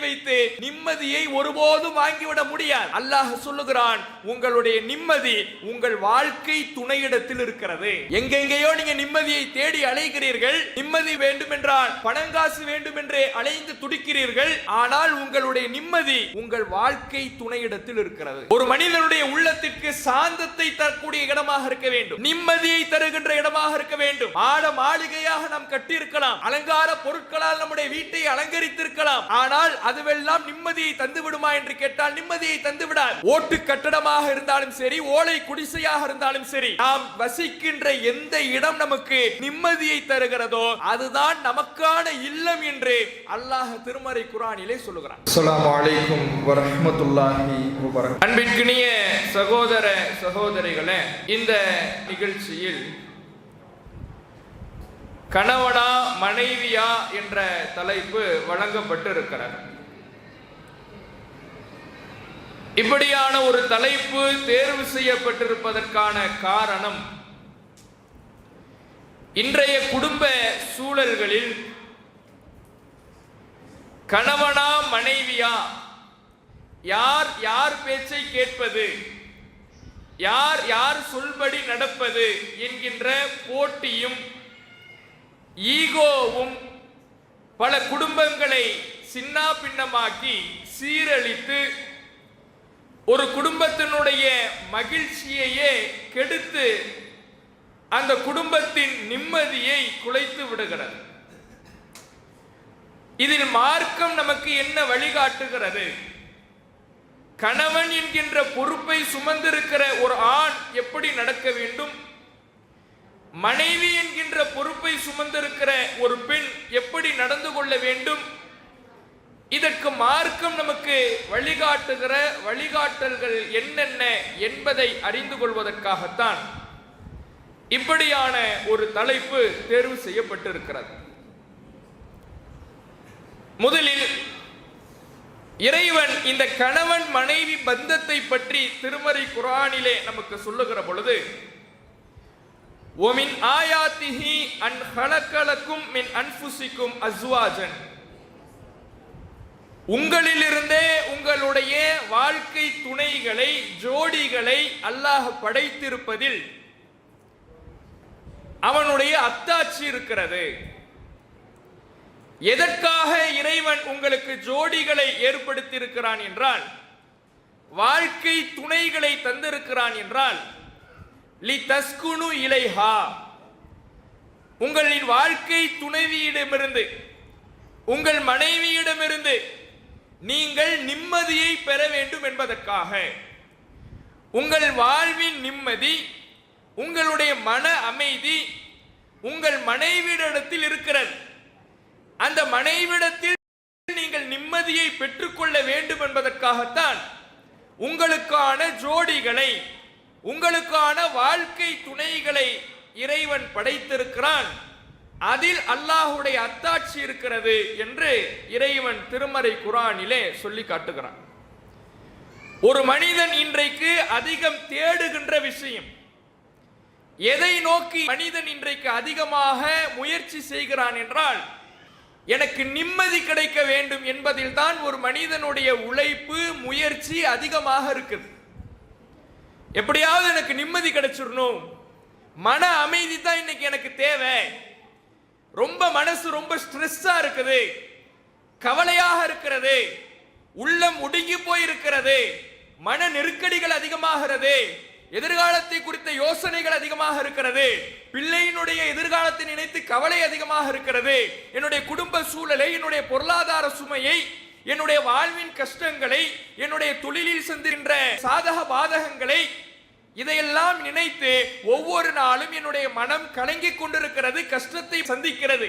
வைத்து நிம்மதியை ஒருபோதும் வாங்கிவிட முடியாது. அல்லாஹ் சொல்லுகிறான், உங்களுடைய நிம்மதி உங்கள் வாழ்க்கை துணையிடத்தில் இருக்கிறது. எங்கெங்கேயோ நீங்க நிம்மதியை தேடி அலைகிறீர்கள். நிம்மதி வேண்டும் என்றால் பணங்காசு வேண்டும் என்று அலைந்து துடிக்கிறீர்கள். ஆனால் உங்களுடைய நிம்மதி உங்கள் வாழ்க்கை துணையிடத்தில் இருக்கிறது. ஒரு மனிதனுடைய உள்ளத்திற்கு சாந்தத்தை தரக்கூடிய இடமாக இருக்க வேண்டும், நிம்மதியை தருகின்ற இடமாக இருக்க வேண்டும். மாளிகையாக நாம் கட்டியிருக்கலாம், அலங்கார பொருட்களால் நம்முடைய வீட்டை அலங்கரித்திருக்கலாம். ஆனால் அதுவெல்லாம் நிம்மதியை தந்து விடுமா என்று கேட்டால் நிம்மதியை தந்து விடாது. ஓட்டு கட்டடமாக இருந்தாலும் சரி, ஓலை குடிசையாக இருந்தாலும் சரி, நாம் வசிக்கின்ற எந்த இடம் நமக்கு நிம்மதியை தருகிறதோ அதுதான் நமக்கான இல்லம் என்று அல்லாஹ் திருமறை குர்ஆனிலே சொல்லுகிறான். அஸ்ஸலாமு அலைக்கும் வரஹ்மத்துல்லாஹி வபரகாத்துஹு. அன்பிற்கினிய சகோதர சகோதரிகளே, இந்த நிகழ்ச்சியில் கணவனா மனைவியா என்ற தலைப்பு வழங்கப்பட்டு இருக்கிறது. இப்படியான ஒரு தலைப்பு தேர்வு செய்யப்பட்டிருப்பதற்கான காரணம், இன்றைய குடும்ப சூழல்களில் கணவனா மனைவியா, யார் யார் பேச்சை கேட்பது, யார் யார் சொல்படி நடப்பது என்கின்ற போட்டியும் ஈகோவும் பல குடும்பங்களை சின்னா பின்னமாக்கி சீரழித்து ஒரு குடும்பத்தினுடைய மகிழ்ச்சியையே கெடுத்து அந்த குடும்பத்தின் நிம்மதியை குலைத்து விடுகிறது. இதில் மார்க்கம் நமக்கு என்ன வழிகாட்டுகிறது? கணவன் என்கின்ற பொறுப்பை சுமந்திருக்கிற ஒரு ஆண் எப்படி நடக்க வேண்டும், மனைவி என்கின்ற பொறுப்பை சுமந்திருக்கிற ஒரு பெண் எப்படி நடந்து கொள்ள வேண்டும், இதற்கு மார்க்கம் நமக்கு வழிகாட்டுகிற வழிகாட்டல்கள் என்னென்ன என்பதை அறிந்து கொள்வதற்காகத்தான் இப்படியான ஒரு தலைப்பு தேர்வு செய்யப்பட்டிருக்கிறது. முதலில் இறைவன் இந்த கணவன் மனைவி பந்தத்தை பற்றி திருமறை குர்ஆனிலே நமக்கு சொல்லுகிற பொழுது, وَمِنْ آيَاتِهِ أَنْ خَلَقَ لَكُمْ مِنْ أَنْفُسِكُمْ أَزْوَاجًا, உங்களிலிருந்தே உங்களுடைய வாழ்க்கை துணைகளை, ஜோடிகளை அல்லாஹ் படைத்திருப்பதில் அவனுடைய அத்தாட்சி இருக்கிறது. எதற்காக இறைவன் உங்களுக்கு ஜோடிகளை ஏற்படுத்தி இருக்கிறான் என்றால், வாழ்க்கை துணைகளை தந்திருக்கிறான் என்றால், லிதஸ்குனு இலைஹா, உங்களின் வாழ்க்கை துணைவியிடமிருந்து, உங்கள் மனைவியிடமிருந்து நீங்கள் நிம்மதியை பெற வேண்டும் என்பதற்காக. உங்கள் வாழ்வின் நிம்மதி, உங்களுடைய மன அமைதி உங்கள் மனைவியிடத்தில் இருக்கிறது. அந்த மனைவிடத்தில் நீங்கள் நிம்மதியை பெற்றுக்கொள்ள வேண்டும் என்பதற்காகத்தான் உங்களுக்கான ஜோடிகளை, உங்களுக்கான வாழ்க்கை துணைகளை இறைவன் படைத்திருக்கிறான். அதில் அல்லாஹுடைய அத்தாட்சி இருக்கிறது என்று இறைவன் திருமறை குர்ஆனிலே சொல்லி காட்டுகிறான். ஒரு மனிதன் இன்றைக்கு அதிகம் தேடுகின்ற விஷயம், எதை நோக்கி மனிதன் இன்றைக்கு அதிகமாக முயற்சி செய்கிறான் என்றால், எனக்கு நிம்மதி கிடைக்க வேண்டும் என்பதில் தான் ஒரு மனிதனுடைய உழைப்பு, முயற்சி அதிகமாக இருக்குது. எப்படியாவது எனக்கு நிம்மதி கிடைச்சிடணும், மன அமைதி தான் இன்னைக்கு எனக்கு தேவை. ரொம்ப மனசு ரொம்ப ஸ்ட்ரெஸ்ஸா இருக்குது, கவலையாக இருக்கிறது, உள்ளம் ஒடுங்கி போயிருக்கிறது, மன நெருக்கடிகள் அதிகமாகிறது, எதிர்காலத்தை குறித்த யோசனைகள் அதிகமாக இருக்கிறது, பிள்ளையினுடைய எதிர்காலத்தை நினைத்து கவலை அதிகமாக இருக்கிறது, என்னுடைய குடும்ப சூழலை, என்னுடைய பொருளாதார சுமையை, என்னுடைய வாழ்வின் கஷ்டங்களை, என்னுடைய தொழிலில் சந்திக்கின்ற சாதக பாதகங்களை, இதையெல்லாம் நினைத்து ஒவ்வொரு நாளும் என்னுடைய மனம் கலங்கிக் கொண்டிருக்கிறது, கஷ்டத்தை சந்திக்கிறது.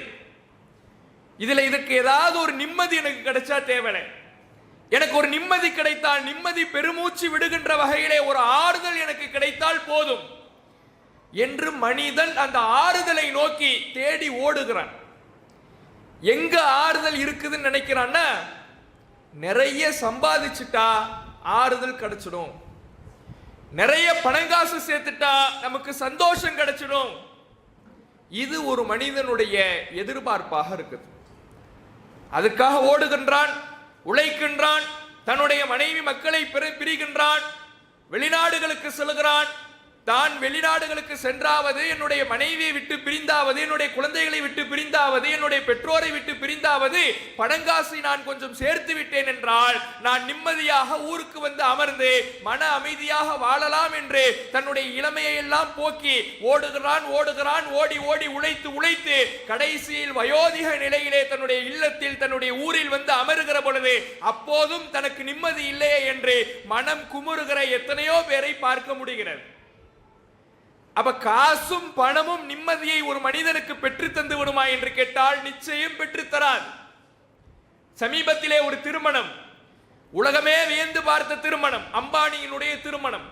இதற்கு ஏதாவது ஒரு நிம்மதி எனக்கு கிடைச்சா தேவலை, எனக்கு ஒரு நிம்மதி கிடைத்தால், நிம்மதி பெருமூச்சு விடுகின்ற வகையிலே ஒரு ஆறுதல் எனக்கு கிடைத்தால் போதும் என்று மனிதன் அந்த ஆறுதலை நோக்கி தேடி ஓடுகிறான். எங்க ஆறுதல் இருக்குதுன்னு நினைக்கிறான்னா, நிறைய சம்பாதிச்சுட்டா ஆறுதல் கிடைச்சிடும், நிறைய பணங்காசு சேர்த்துட்டா நமக்கு சந்தோஷம் கிடைச்சிடும். இது ஒரு மனிதனுடைய எதிர்பார்ப்பாக இருக்குது. அதுக்காக ஓடுகின்றான். உழைக்கின்றான், தன்னுடைய மனைவி மக்களை பிரிகின்றான், வெளிநாடுகளுக்கு செல்கிறான். தான் வெளிநாடுகளுக்கு சென்றாவது, என்னுடைய மனைவியை விட்டு பிரிந்தாவது, என்னுடைய குழந்தைகளை விட்டு பிரிந்தாவது, என்னுடைய பெற்றோரை விட்டு பிரிந்தாவது பணங்காசை நான் கொஞ்சம் சேர்த்து விட்டேன் என்றால் நான் நிம்மதியாக ஊருக்கு வந்து அமர்ந்து மன அமைதியாக வாழலாம் என்று தன்னுடைய இளமையை எல்லாம் போக்கி ஓடுகிறான். ஓடி ஓடி உழைத்து கடைசியில் வயோதிக நிலையிலே தன்னுடைய இல்லத்தில் தன்னுடைய ஊரில் வந்து அமருகிற பொழுது அப்போதும் தனக்கு நிம்மதி இல்லையே என்று மனம் குமுறுகிற எத்தனையோ பேரை பார்க்க முடிகிறது. அப்ப காசும் பணமும் நிம்மதியை ஒரு மனிதனுக்கு பெற்று தந்து விடுமா என்று கேட்டால் நிச்சயம் பெற்றுத்தராது. சமீபத்திலே ஒரு திருமணம், உலகமே வியந்து பார்த்த திருமணம், அம்பானியினுடைய திருமணம்.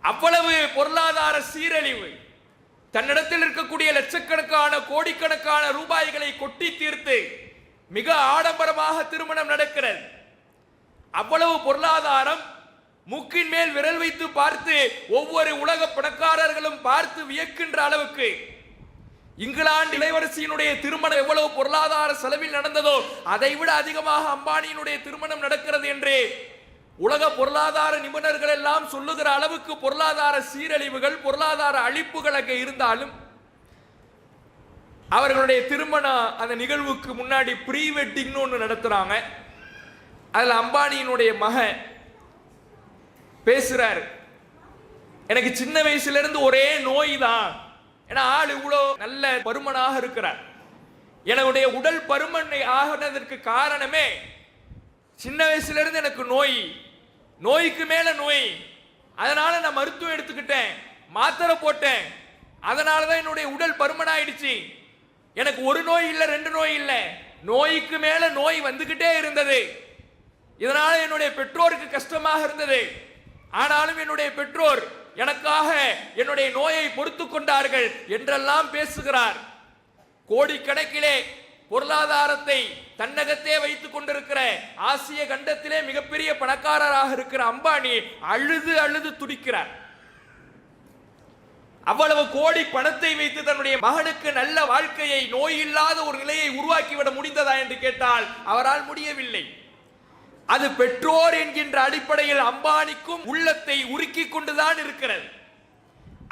அவ்வளவு பொருளாதார சீரழிவு, தன்னிடத்தில் இருக்கக்கூடிய லட்சக்கணக்கான கோடிக்கணக்கான ரூபாய்களை கொட்டி தீர்த்து மிக ஆடம்பரமாக திருமணம் நடக்கிறது. அவ்வளவு பொருளாதாரம், மூக்கின் மேல் விரல் வைத்து பார்த்து ஒவ்வொரு உலக பணக்காரர்களும் பார்த்து வியக்கின்ற அளவுக்கு இங்கிலாந்து இளவரசியினுடைய திருமணம் எவ்வளவு பொருளாதார செலவில் நடந்ததோ அதை விட அதிகமாக அம்பானியினுடைய திருமணம் நடக்கிறது என்று உலக பொருளாதார நிபுணர்கள் எல்லாம் சொல்லுகிற அளவுக்கு பொருளாதார சீரழிவுகள், பொருளாதார அழிப்புகள் அங்கே இருந்தாலும் அவர்களுடைய திருமண அந்த நிகழ்வுக்கு முன்னாடி ப்ரீ வெட்டிங்னு ஒன்று நடத்துறாங்க. அதில் அம்பானியினுடைய மகன் பேசுறாரு, எனக்கு சின்ன வயசுல இருந்து ஒரே நோய் தான், ஏன்னா ஆள் இவ்வளோ நல்ல பருமனாக இருக்கிறார். என்னுடைய உடல் பருமன் ஆகினதற்கு காரணமே சின்ன வயசுல இருந்து எனக்கு நோய்க்கு மேல நோய். அதனால நான் மருத்துவம் எடுத்துக்கிட்டேன், மாத்திரை போட்டேன், அதனாலதான் என்னுடைய உடல் பருமன் ஆயிடுச்சு. எனக்கு ஒரு நோய் இல்லை, ரெண்டு நோய் இல்லை, நோய்க்கு மேல நோய் வந்துகிட்டே இருந்தது. இதனால என்னுடைய பெற்றோருக்கு கஷ்டமாக இருந்தது. ஆனாலும் என்னுடைய பெற்றோர் எனக்காக என்னுடைய நோயை பொறுத்து கொண்டார்கள் என்றெல்லாம் பேசுகிறார். கோடிக்கணக்கிலே பொருளாதாரத்தை தன்னகத்தே வைத்துக் கொண்டிருக்கிற ஆசிய கண்டத்திலே மிகப்பெரிய பணக்காரராக இருக்கிற அம்பானி அழுது துடிக்கிறார். அவ்வளவு கோடி பணத்தை வைத்து தன்னுடைய மகனுக்கு நல்ல வாழ்க்கையை, நோய் இல்லாத ஒரு நிலையை உருவாக்கிவிட முடிந்ததா என்று கேட்டால் அவரால் முடியவில்லை. அது பெற்றோர் என்கின்ற அடிப்படையில் அம்பானிக்கும் உள்ளத்தை உருக்கி கொண்டுதான் இருக்கிறது.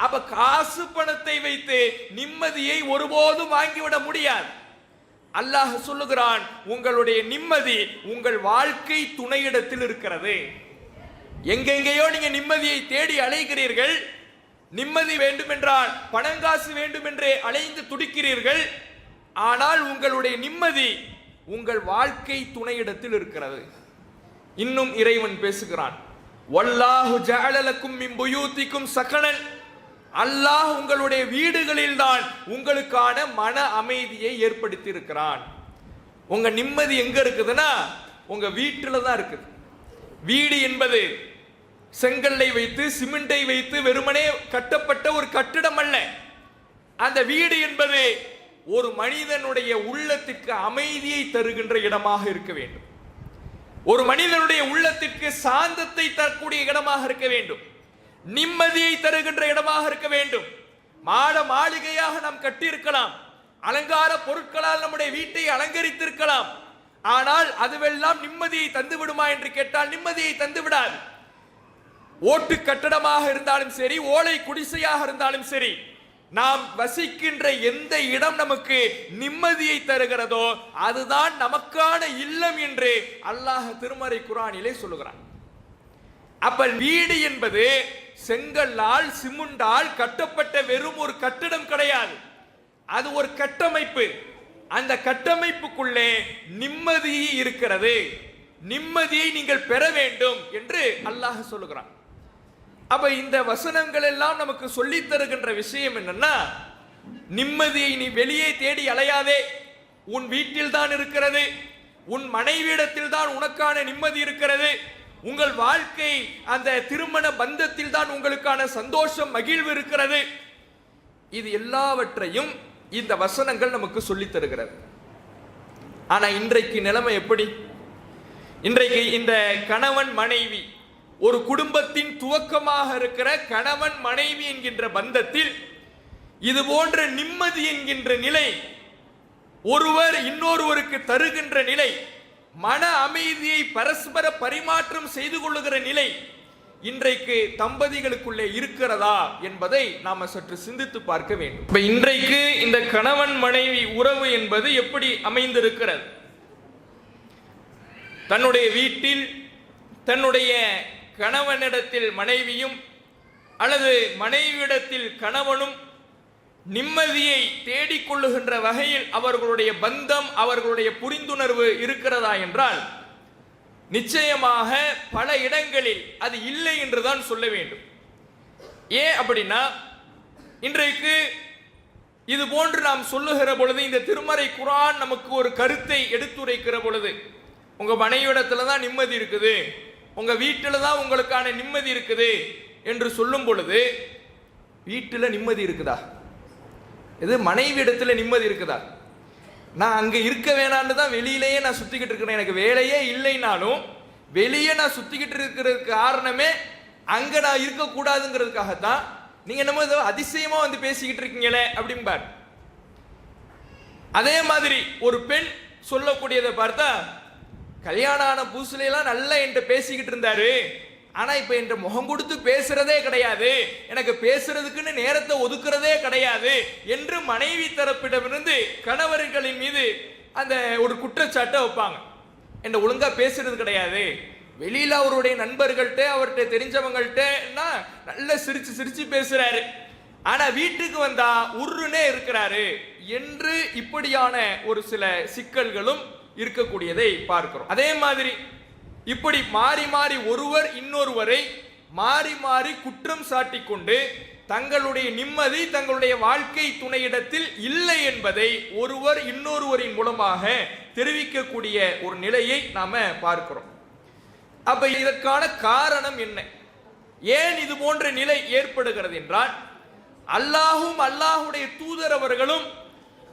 அப்ப காசு பணத்தை வைத்து நிம்மதியை ஒருபோதும் வாங்கிவிட முடியாது. அல்லாஹ் சொல்லுகிறான், உங்களுடைய நிம்மதி உங்கள் வாழ்க்கை துணையிடத்தில் இருக்கிறது. எங்கெங்கேயோ நீங்க நிம்மதியை தேடி அலைகிறீர்கள், நிம்மதி வேண்டுமென்றால் பணங்காசு வேண்டுமென்றே அலைந்து துடிக்கிறீர்கள். ஆனால் உங்களுடைய நிம்மதி உங்கள் வாழ்க்கை துணையிடத்தில் இருக்கிறது. இன்னும் இறைவன் பேசுகிறான், வல்லாஹு ஜஅல லக்கும் மின் புயூத்திக்கும் சகனன், அல்லாஹ் உங்களுடைய வீடுகளில் தான் உங்களுக்கான மன அமைதியை ஏற்படுத்தி இருக்கிறான். உங்க நிம்மதி எங்க இருக்குதுன்னா உங்க வீட்டில தான் இருக்குது. வீடு என்பது செங்கல்லை வைத்து சிமெண்டை வைத்து வெறுமனே கட்டப்பட்ட ஒரு கட்டிடம் அல்ல. அந்த வீடு என்பது ஒரு மனிதனுடைய உள்ளத்திற்கு அமைதியை தருகின்ற இடமாக இருக்க வேண்டும். ஒரு மனிதனுடைய உள்ளத்திற்கு சாந்தத்தை தரக்கூடிய இடமாக இருக்க வேண்டும், நிம்மதியை தருகின்ற இடமாக இருக்க வேண்டும். மாளிகையாக நாம் கட்டியிருக்கலாம், அலங்கார பொருட்களால் நம்முடைய வீட்டை அலங்கரித்திருக்கலாம், ஆனால் அதுவெல்லாம் நிம்மதியை தந்து விடுமா என்று கேட்டால் நிம்மதியை தந்து விடாது. ஓட்டு கட்டடமாக இருந்தாலும் சரி, ஓலை குடிசையாக இருந்தாலும் சரி, நாம் வசிக்கின்ற எந்த இடம் நமக்கு நிம்மதியை தருகிறதோ அதுதான் நமக்கான இல்லம் என்று அல்லாஹ் திருமறை குர்ஆனிலே சொல்லுகிறான். அப்ப வீடு என்பது செங்கல்லால் சிமெண்டால் கட்டப்பட்ட வெறும் ஒரு கட்டிடம் கிடையாது, அது ஒரு கட்டமைப்பு. அந்த கட்டமைப்புக்குள்ளே நிம்மதி இருக்கிறது. நிம்மதியை நீங்கள் பெற வேண்டும் என்று அல்லாஹ் சொல்லுகிறான். அப்ப இந்த வசனங்கள் எல்லாம் நமக்கு சொல்லித் தருகின்ற விஷயம் என்னன்னா, நிம்மதியை நீ வெளியே தேடி அலையாதே, உன் வீட்டில் தான் இருக்கிறது, உன் மனைவியிடத்தில் தான் உனக்கான நிம்மதி இருக்கிறது, உங்கள் வாழ்க்கை அந்த திருமண பந்தத்தில் தான் உங்களுக்கான சந்தோஷம் மகிழ்வு இருக்கிறது. இது எல்லாவற்றையும் இந்த வசனங்கள் நமக்கு சொல்லித் தருகிறது. ஆனா இன்றைக்கு நிலைமை எப்படி? இன்றைக்கு இந்த கணவன் மனைவி, ஒரு குடும்பத்தின் துவக்கமாக இருக்கிற கணவன் மனைவி என்கின்ற பந்தத்தில் இது போன்ற நிம்மதி என்கின்ற நிலை, ஒருவர் இன்னொருவருக்கு தருகின்ற நிலை, மன அமைதியை பரஸ்பர பரிமாற்றம் செய்து கொள்ளுகிற நிலை இன்றைக்கு தம்பதிகளுக்குள்ளே இருக்கிறதா என்பதை நாம சற்று சிந்தித்து பார்க்க வேண்டும். இப்ப இன்றைக்கு இந்த கணவன் மனைவி உறவு என்பது எப்படி அமைந்திருக்கிறது? தன்னுடைய வீட்டில் தன்னுடைய கணவனிடத்தில் மனைவியும் அல்லது மனைவியிடத்தில் கணவனும் நிம்மதியை தேடிக்கொள்ளுகின்ற வகையில் அவர்களுடைய பந்தம், அவர்களுடைய புரிந்துணர்வு இருக்கிறதா என்றால் நிச்சயமாக பல இடங்களில் அது இல்லை என்றுதான் சொல்ல வேண்டும். ஏன் அப்படின்னா, இன்றைக்கு இது போன்று நாம் சொல்லுகிற பொழுது, இந்த திருமறை குர்ஆன் நமக்கு ஒரு கருத்தை எடுத்துரைக்கிற பொழுது, உங்க மனைவியிடத்துல தான் நிம்மதி இருக்குது, உங்க வீட்டில் தான் உங்களுக்கான நிம்மதி இருக்குது என்று சொல்லும் பொழுது, வீட்டில் நிம்மதி இருக்குதா? இது மனைவி இடத்துல நிம்மதி இருக்குதா? நான் அங்க இருக்க வேணான்னு தான் வெளியிலேயே நான் சுத்திக்கிட்டு இருக்கிறேன். எனக்கு வேலையே இல்லைனாலும் வெளியே நான் சுத்திக்கிட்டு இருக்கிறதுக்கு காரணமே அங்க நான் இருக்கக்கூடாதுங்கிறதுக்காகத்தான். நீங்க என்னமோ அதிசயமா வந்து பேசிக்கிட்டு இருக்கீங்களே அப்படிம்பார். அதே மாதிரி ஒரு பெண் சொல்லக்கூடியதை பார்த்தா, கல்யாணம் ஆன புதுசுல எல்லாம் நல்லா என்கிட்ட பேசிக்கிட்டு இருந்தாரு, ஆனா இப்ப என்ற முகம் கொடுத்து பேசுறதே கிடையாது, எனக்கு பேசுறதுக்குன்னு நேரத்தை ஒதுக்குறதே கிடையாது என்று மனைவி தரப்பிடமிருந்து கணவர்களின் மீது அந்த ஒரு குற்றச்சாட்டை வைப்பாங்க. என்ன ஒழுங்கா பேசுறது கிடையாது, வெளியில அவருடைய நண்பர்கள்ட்ட அவர்கிட்ட தெரிஞ்சவங்கள்ட்ட நல்ல சிரிச்சு சிரிச்சு பேசுறாரு, ஆனா வீட்டுக்கு வந்தா உருன்னே இருக்கிறாரு என்று இப்படியான ஒரு சில சிக்கல்களும் இருக்கக்கூடியதை பார்க்கிறோம். அதே மாதிரி இப்படி மாறி மாறி ஒருவர் இன்னொருவரை மாறி மாறி குற்றம் சாட்டி கொண்டு தங்களுடைய நிம்மதி தங்களுடைய வாழ்க்கை துணையிடத்தில் இல்லை என்பதை ஒருவர் இன்னொருவரின் மூலமாக தெரிவிக்கக்கூடிய ஒரு நிலையை நாம பார்க்கிறோம். அப்ப இதற்கான காரணம் என்ன? ஏன் இது போன்ற நிலை ஏற்படுகிறது என்றால், அல்லாஹும் அல்லாஹுடைய தூதர் அவர்களும்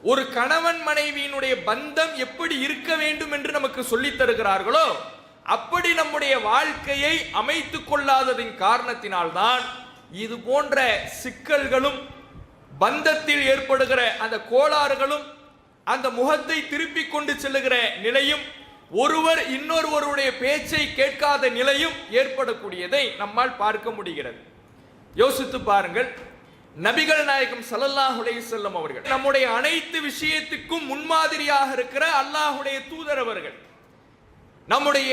ஒரு கணவன் மனைவியினுடைய பந்தம் எப்படி இருக்க வேண்டும் என்று நமக்கு சொல்லித் தருகிறார்களோ அப்படி நம்முடைய வாழ்க்கையை அமைத்துக் கொள்ளாததின் காரணத்தினால்தான் இது போன்ற சிக்கல்களும் பந்தத்தில் ஏற்படுகிற அந்த கோளாறுகளும் அந்த முகத்தை திருப்பிக் கொண்டு செல்லுகிற நிலையும் ஒருவர் இன்னொருவருடைய பேச்சை கேட்காத நிலையும் ஏற்படக்கூடியதை நம்மால் பார்க்க முடிகிறது. யோசித்து பாருங்கள், நபிகள் நாயகம் ஸல்லல்லாஹு அலைஹி வஸல்லம் அவர்கள் நம்முடைய அனைத்து விஷயத்துக்கும் முன்மாதிரியாக இருக்கிற அல்லாஹ்வுடைய தூதர் அவர்கள் நம்முடைய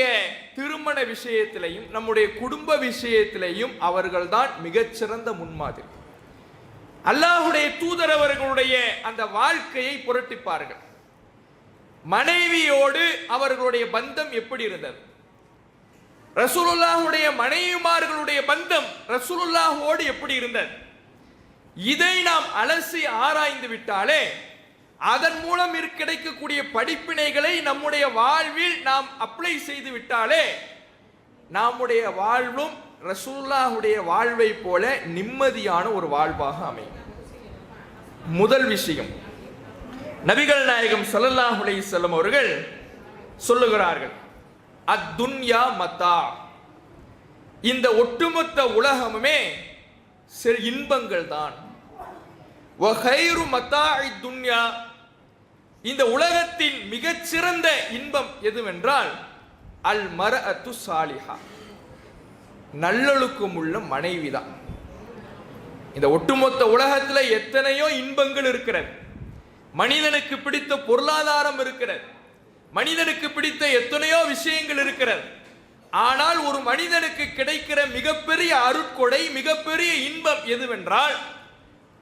திருமண விஷயத்திலையும் நம்முடைய குடும்ப விஷயத்திலையும் அவர்கள்தான் மிகச்சிறந்த முன்மாதிரி. அல்லாஹ்வுடைய தூதர் அவர்களுடைய அந்த வாழ்க்கையை புரட்டிப்பார்கள். மனைவியோடு அவர்களுடைய பந்தம் எப்படி இருந்தது? ரசூலுல்லாஹ்வுடைய மனைவிமார்களுடைய பந்தம் ரசூலுல்லாஹ்வோடு எப்படி இருந்தது? இதை நாம் அலசி ஆராய்ந்து விட்டாலே அதன் மூலம் கிடைக்கக்கூடிய படிப்பினைகளை நம்முடைய வாழ்வில் நாம் அப்ளை செய்து விட்டாலே நம்முடைய வாழ்வும் ரசூலுல்லாஹ்வுடைய வாழ்வை போல நிம்மதியான ஒரு வாழ்வாக அமையும். முதல் விஷயம், நபிகள் நாயகம் ஸல்லல்லாஹு அலைஹி வஸல்லம் அவர்கள் சொல்லுகிறார்கள், அத்துன்யா மத்தா, இந்த ஒட்டுமொத்த உலகமுமே சில இன்பங்கள் தான். வகைரு மத்தாஇ துன்யா, இந்த உலகத்தின் மிகச்சிறந்த இன்பம் எதுவென்றால் அல் மர்அத்து சாலிஹா, நல்லொழுக்கம் உள்ள மனைவிதான். இந்த ஒட்டுமொத்த உலகத்துல எத்தனையோ இன்பங்கள் இருக்கிறது. மனிதனுக்கு பிடித்த பொருளாதாரம் இருக்கிறது, மனிதனுக்கு பிடித்த எத்தனையோ விஷயங்கள் இருக்கிறது. ஆனால் ஒரு மனிதனுக்கு கிடைக்கிற மிகப்பெரிய அருட்கொடை, மிகப்பெரிய இன்பம் எதுவென்றால்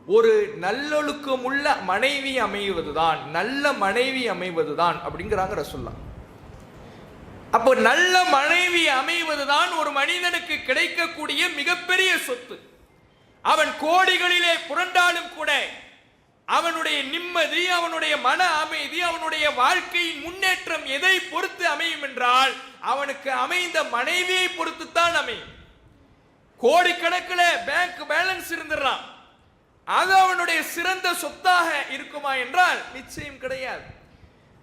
ஒரு நல்லொழுக்கம் உள்ள மனைவி அமைவதுதான், நல்ல மனைவி அமைவதுதான் அப்படிங்கிறாங்க ரசூலுல்லாஹ். அப்போ நல்ல மனைவி அமைவதுதான் ஒரு மனிதனுக்கு கிடைக்கக்கூடிய மிகப்பெரிய சொத்து. அவன் கோடிகளிலே புரண்டாலும் கூட அவனுடைய நிம்மதி, அவனுடைய மன அமைதி, அவனுடைய வாழ்க்கையின் முன்னேற்றம் எதை பொறுத்து அமையும் என்றால் அவனுக்கு அமைந்த மனைவியை பொறுத்துத்தான் அமையும். கோடிக்கணக்கில் பேங்க் பேலன்ஸ் இருந்துடலாம், அது அவனுடைய சிறந்த சொத்தாக இருக்குமா என்றால் நிச்சயம் கிடையாது.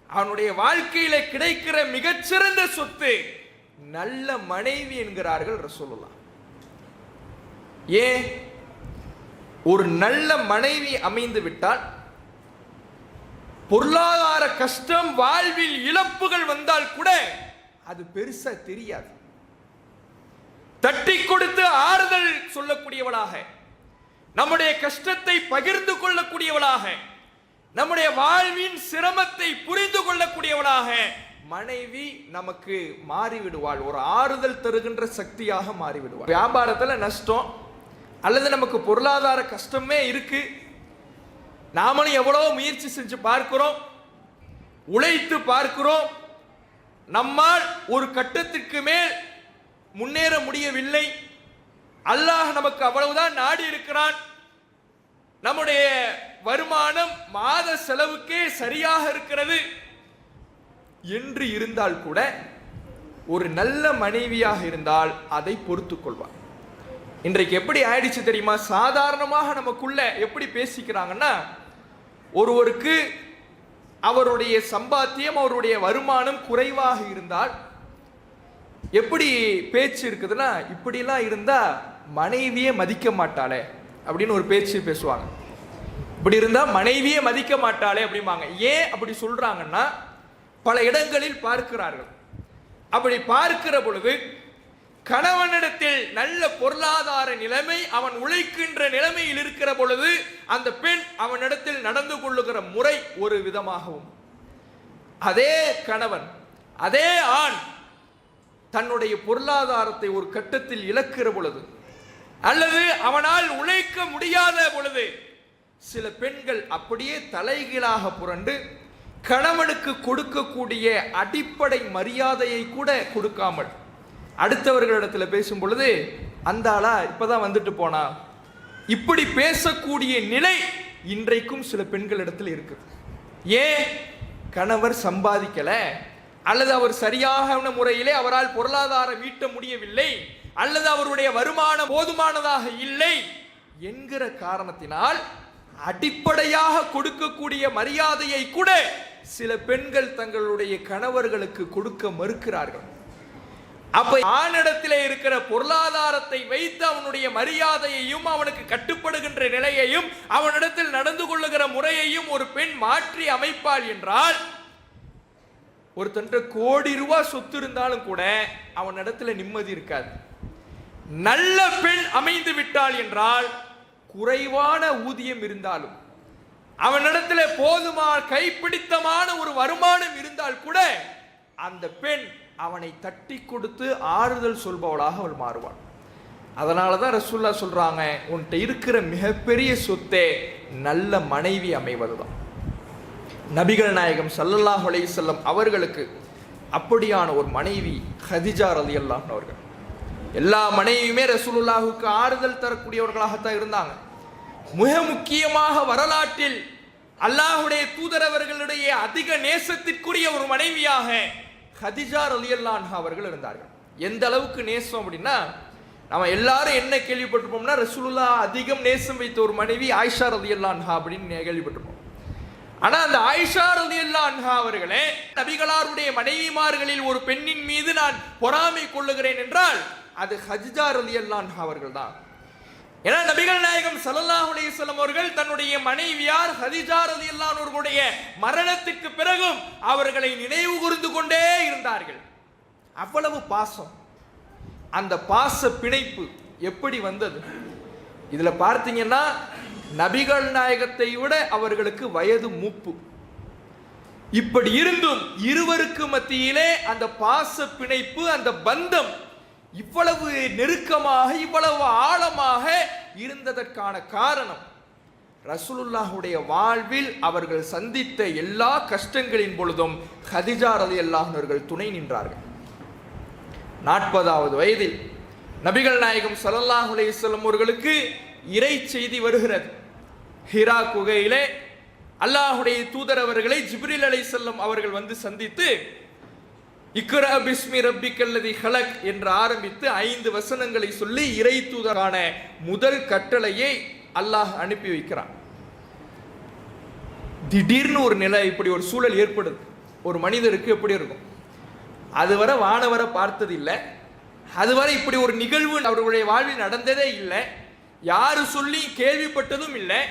அவனுடைய வாழ்க்கையில கிடைக்கிற மிகச்சிறந்த சொத்து நல்ல மனைவி என்கிறார்கள் ரசூலுல்லாஹ். ஏன்? ஒரு நல்ல மனைவி அமைந்து விட்டால் பொருளாதார கஷ்டம், வாழ்வில் இழப்புகள் வந்தால் கூட அது பெருசா தெரியாது. தட்டி கொடுத்து ஆறுதல் சொல்லக்கூடியவளாக, நம்முடைய கஷ்டத்தை பகிர்ந்து கொள்ளக்கூடியவளாக, நம்முடைய வாழ்வின் சிரமத்தை புரிந்து கொள்ளக்கூடியவளாக மனைவி நமக்கு மாறிவிடுவாள். ஒரு ஆறுதல் தருகின்ற சக்தியாக மாறிவிடுவாள். வியாபாரத்துல நஷ்டம் அல்லது நமக்கு பொருளாதார கஷ்டமே இருக்கு, நாமளும் எவ்வளவு முயற்சி செஞ்சு பார்க்கிறோம், உழைத்து பார்க்கிறோம், நம்மால் ஒரு கட்டத்திற்கு மேல் முன்னேற முடியவில்லை, அல்லாஹ் நமக்கு அவ்வளவுதான் நாடி இருக்கிறான், நம்முடைய வருமானம் மாத செலவுக்கே சரியாக இருக்கிறது என்று இருந்தால் கூட ஒரு நல்ல மனைவியாக இருந்தால் அதை பொறுத்துக் கொள்வார். இன்றைக்கு எப்படி ஆயிடுச்சு தெரியுமா? சாதாரணமாக நமக்குள்ள எப்படி பேசிக்கிறாங்கன்னா, ஒருவருக்கு அவருடைய சம்பாத்தியம், அவருடைய வருமானம் குறைவாக இருந்தால் எப்படி பேச்சு இருக்குதுன்னா, இப்படிலாம் இருந்தா மனைவியே மதிக்க மாட்டாளே அப்படின்னு ஒரு பேச்சு பேசுவாங்க. இப்படி இருந்தா மனைவியே மதிக்க மாட்டாளே அப்படிம்பாங்க. ஏன் அப்படி சொல்றாங்கன்னா, பல இடங்களில் பார்க்கிறார்கள். அப்படி பார்க்கிற பொழுது கணவனிடத்தில் நல்ல பொருளாதார நிலைமை, அவன் உழைக்கின்ற நிலைமையில் இருக்கிற பொழுது அந்த பெண் அவனிடத்தில் நடந்து கொள்ளுகிற முறை ஒரு விதமாகவும், அதே கணவன், அதே ஆண் தன்னுடைய பொருளாதாரத்தை ஒரு கட்டத்தில் இழக்கிற பொழுது அல்லது அவனால் உழைக்க முடியாத பொழுது சில பெண்கள் அப்படியே தலைகீழாக புரண்டு கணவனுக்கு கொடுக்கக்கூடிய அடிப்படை மரியாதையை கூட கொடுக்காமல் அடுத்தவர்களிடத்தில் பேசும் பொழுது, அந்த ஆளா இப்பதான் வந்துட்டு போனா, இப்படி பேசக்கூடிய நிலை இன்றைக்கும் சில பெண்களிடத்தில் இருக்குது. ஏன்? கணவர் சம்பாதிக்கல, அல்லது அவர் சரியான முறையிலே அவரால் பொருளாதாரம் ஈட்ட முடியவில்லை, அல்லது அவருடைய வருமானம் போதுமானதாக இல்லை என்கிற காரணத்தினால் அடிப்படையாக கொடுக்கக்கூடிய மரியாதையை கூட சில பெண்கள் தங்களுடைய கணவர்களுக்கு கொடுக்க மறுக்கிறார்கள். அப்ப ஆணிடத்திலே இருக்கிற பொருளாதாரத்தை வைத்து அவனுடைய மரியாதையையும் அவனுக்கு கட்டுப்படுகின்ற நிலையையும் அவனிடத்தில் நடந்து கொள்ளுகிற முறையையும் ஒரு பெண் மாற்றி அமைப்பாள் என்றால், ஒருத்தன் கோடி ரூபாய் சொத்து இருந்தாலும் கூட அவனிடத்துல நிம்மதி இருக்காது. நல்ல பெண் அமைந்து விட்டாள் என்றால், குறைவான ஊதியம் இருந்தாலும் அவனிடத்துல போதுமான கைப்பிடித்தமான ஒரு வருமானம் இருந்தால் கூட அந்த பெண் அவனை தட்டி கொடுத்து ஆறுதல் சொல்பவளாக அவள் மாறுவாள். அதனாலதான் ரசூலுல்லாஹ் சொல்றாங்க, உன்கிட்ட இருக்கிற மிகப்பெரிய சொத்தே நல்ல மனைவி அமைவதுதான். நபிகள் நாயகம் ஸல்லல்லாஹு அலைஹி வஸல்லம் அவர்களுக்கு அப்படியான ஒரு மனைவி ஹதிஜா ரலியல்லாஹு அன்ஹா அவர்கள். எல்லா மனைவியுமே ரசூலுல்லாஹுக்கு ஆறுதல் தரக்கூடியவர்களாகத்தான் இருந்தாங்க. மிக முக்கியமாக வரலாற்றில் அல்லாஹ்வுடைய தூதரவர்களுடைய அதிக நேசத்திற்குரிய ஒரு மனைவியாக ஹதிஜா ரலியல்லாஹு அன்ஹா அவர்கள் இருந்தார்கள். எந்த அளவுக்கு நேசம் அப்படின்னா, நம்ம எல்லாரும் என்ன கேள்விப்பட்டிருப்போம்னா, ரசூலுல்லாஹ் அதிகம் நேசம் வைத்த ஒரு மனைவி ஆயிஷா ரலியல்லாஹு அன்ஹா அப்படின்னு கேள்விப்பட்டிருப்போம். ஆனா அந்த ஆயிஷா ரலியல்லாஹு அன்ஹா அவர்களே, நபிகளாருடைய மனைவிமார்களில் ஒரு பெண்ணின் மீது நான் பொறாமை கொள்ளுகிறேன் என்றால் அது ஹதிஜா ரலியல்லாஹு அன்ஹா அவர்கள் தான். ஏன்னா நபிகள் நாயகம் ஸல்லல்லாஹு அலைஹி வஸல்லம் அவர்கள் தன்னுடைய மனைவியார் ஹதிஜா ரலியல்லாஹு அன்ஹா அவர்களுடைய மரணத்திற்கு பிறகும் அவர்களை நினைவு கூர்ந்து கொண்டே இருந்தார்கள். அவ்வளவு பாசம். அந்த பாச பிணைப்பு எப்படி வந்தது? இதுல பார்த்தீங்கன்னா, நபிகள் நாயகத்தை விட அவர்களுக்கு வயது மூப்பு. இப்படி இருந்தும் இருவருக்கு மத்தியிலே அந்த பாச பிணைப்பு, அந்த பந்தம் இவ்வளவு நெருக்கமாக, இவ்வளவு ஆழமாக இருந்ததற்கான காரணம், ரசூலுல்லாஹுடைய வாழ்வில் அவர்கள் சந்தித்த எல்லா கஷ்டங்களின் பொழுதும் ஹதிஜா ரலியல்லாஹு அன்ஹா அவர்கள் துணை நின்றார்கள். 40வது வயதில் நபிகள் நாயகம் ஸல்லல்லாஹு அலைஹி வஸல்லம் அவர்களுக்கு இறை செய்தி வருகிறது. ஹிரா குகையிலே அல்லாஹ்வுடைய தூதர் அவர்களை ஜிப்ரீல் அலைஹிஸ்ஸலாம் அவர்கள் வந்து சந்தித்து, இக்ரா பிஸ்மி ரப்பிக்கல்லதி ஹலக் என்று ஆரம்பித்து 5 வசனங்களை சொல்லி இறை தூதரான முதல் கட்டளையை அல்லாஹ் அனுப்பி வைக்கிறான். திடீர்னு ஒரு நிலை, இப்படி ஒரு சூழல் ஏற்படுது. ஒரு மனிதருக்கு எப்படி இருக்கும்? அதுவரை வானவரை பார்த்தது இல்லை, அதுவரை இப்படி ஒரு நிகழ்வு அவர்களுடைய வாழ்வில் நடந்ததே இல்லை, யாரு சொல்லி கேள்விப்பட்டதும் இல்லை.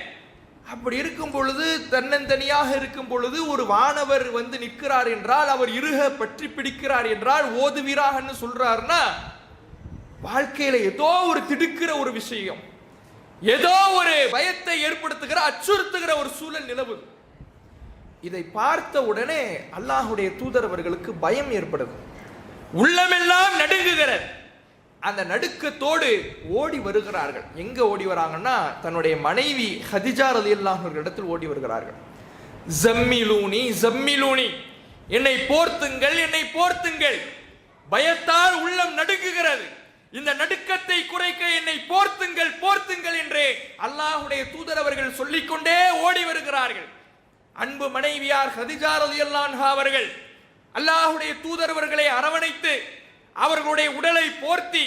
அப்படி இருக்கும் பொழுது, தன்னந்தனியாக இருக்கும் பொழுது ஒரு வானவர் வந்து நிற்கிறார் என்றால், அவர் இருக பற்றி பிடிக்கிறார் என்றால், ஓதுவீராகன்னு சொல்றாருன்னா, வாழ்க்கையில ஏதோ ஒரு திடுக்கிற ஒரு விஷயம், ஏதோ ஒரு பயத்தை ஏற்படுத்துகிற அச்சுறுத்துகிற ஒரு சூழல் நிலவுது. இதை பார்த்த உடனே அல்லாஹ்வுடைய தூதர் அவர்களுக்கு பயம் ஏற்படுது, உள்ளமெல்லாம் நடுங்குகிறது. அந்த நடுக்கத்தோடு ஓடி வருகிறார்கள். எங்க ஓடி வராங்கன்னா, தன்னுடைய மனைவி ஹதிஜா ரலியல்லாஹு அன்ஹா இடத்தில் ஓடி வருகிறார்கள். ஜம்மிலூனி ஜம்மிலூனி, என்னை போர்த்துங்கள், என்னை போர்த்துங்கள், பயத்தால் உள்ளம் நடுங்குகிறது, இந்த நடுக்கத்தை குறைக்க என்னை போர்த்துங்கள், போர்த்துங்கள் என்று அல்லாஹ்வுடைய தூதர் அவர்கள் சொல்லிக்கொண்டே ஓடி வருகிறார்கள். அன்பு மனைவியார் ஹதிஜா ரலியல்லாஹு அன்ஹா அவர்கள் அல்லாஹ்வுடைய தூதர் அவர்களை அரவணைத்து அவர்களுடைய உடலை போர்த்தி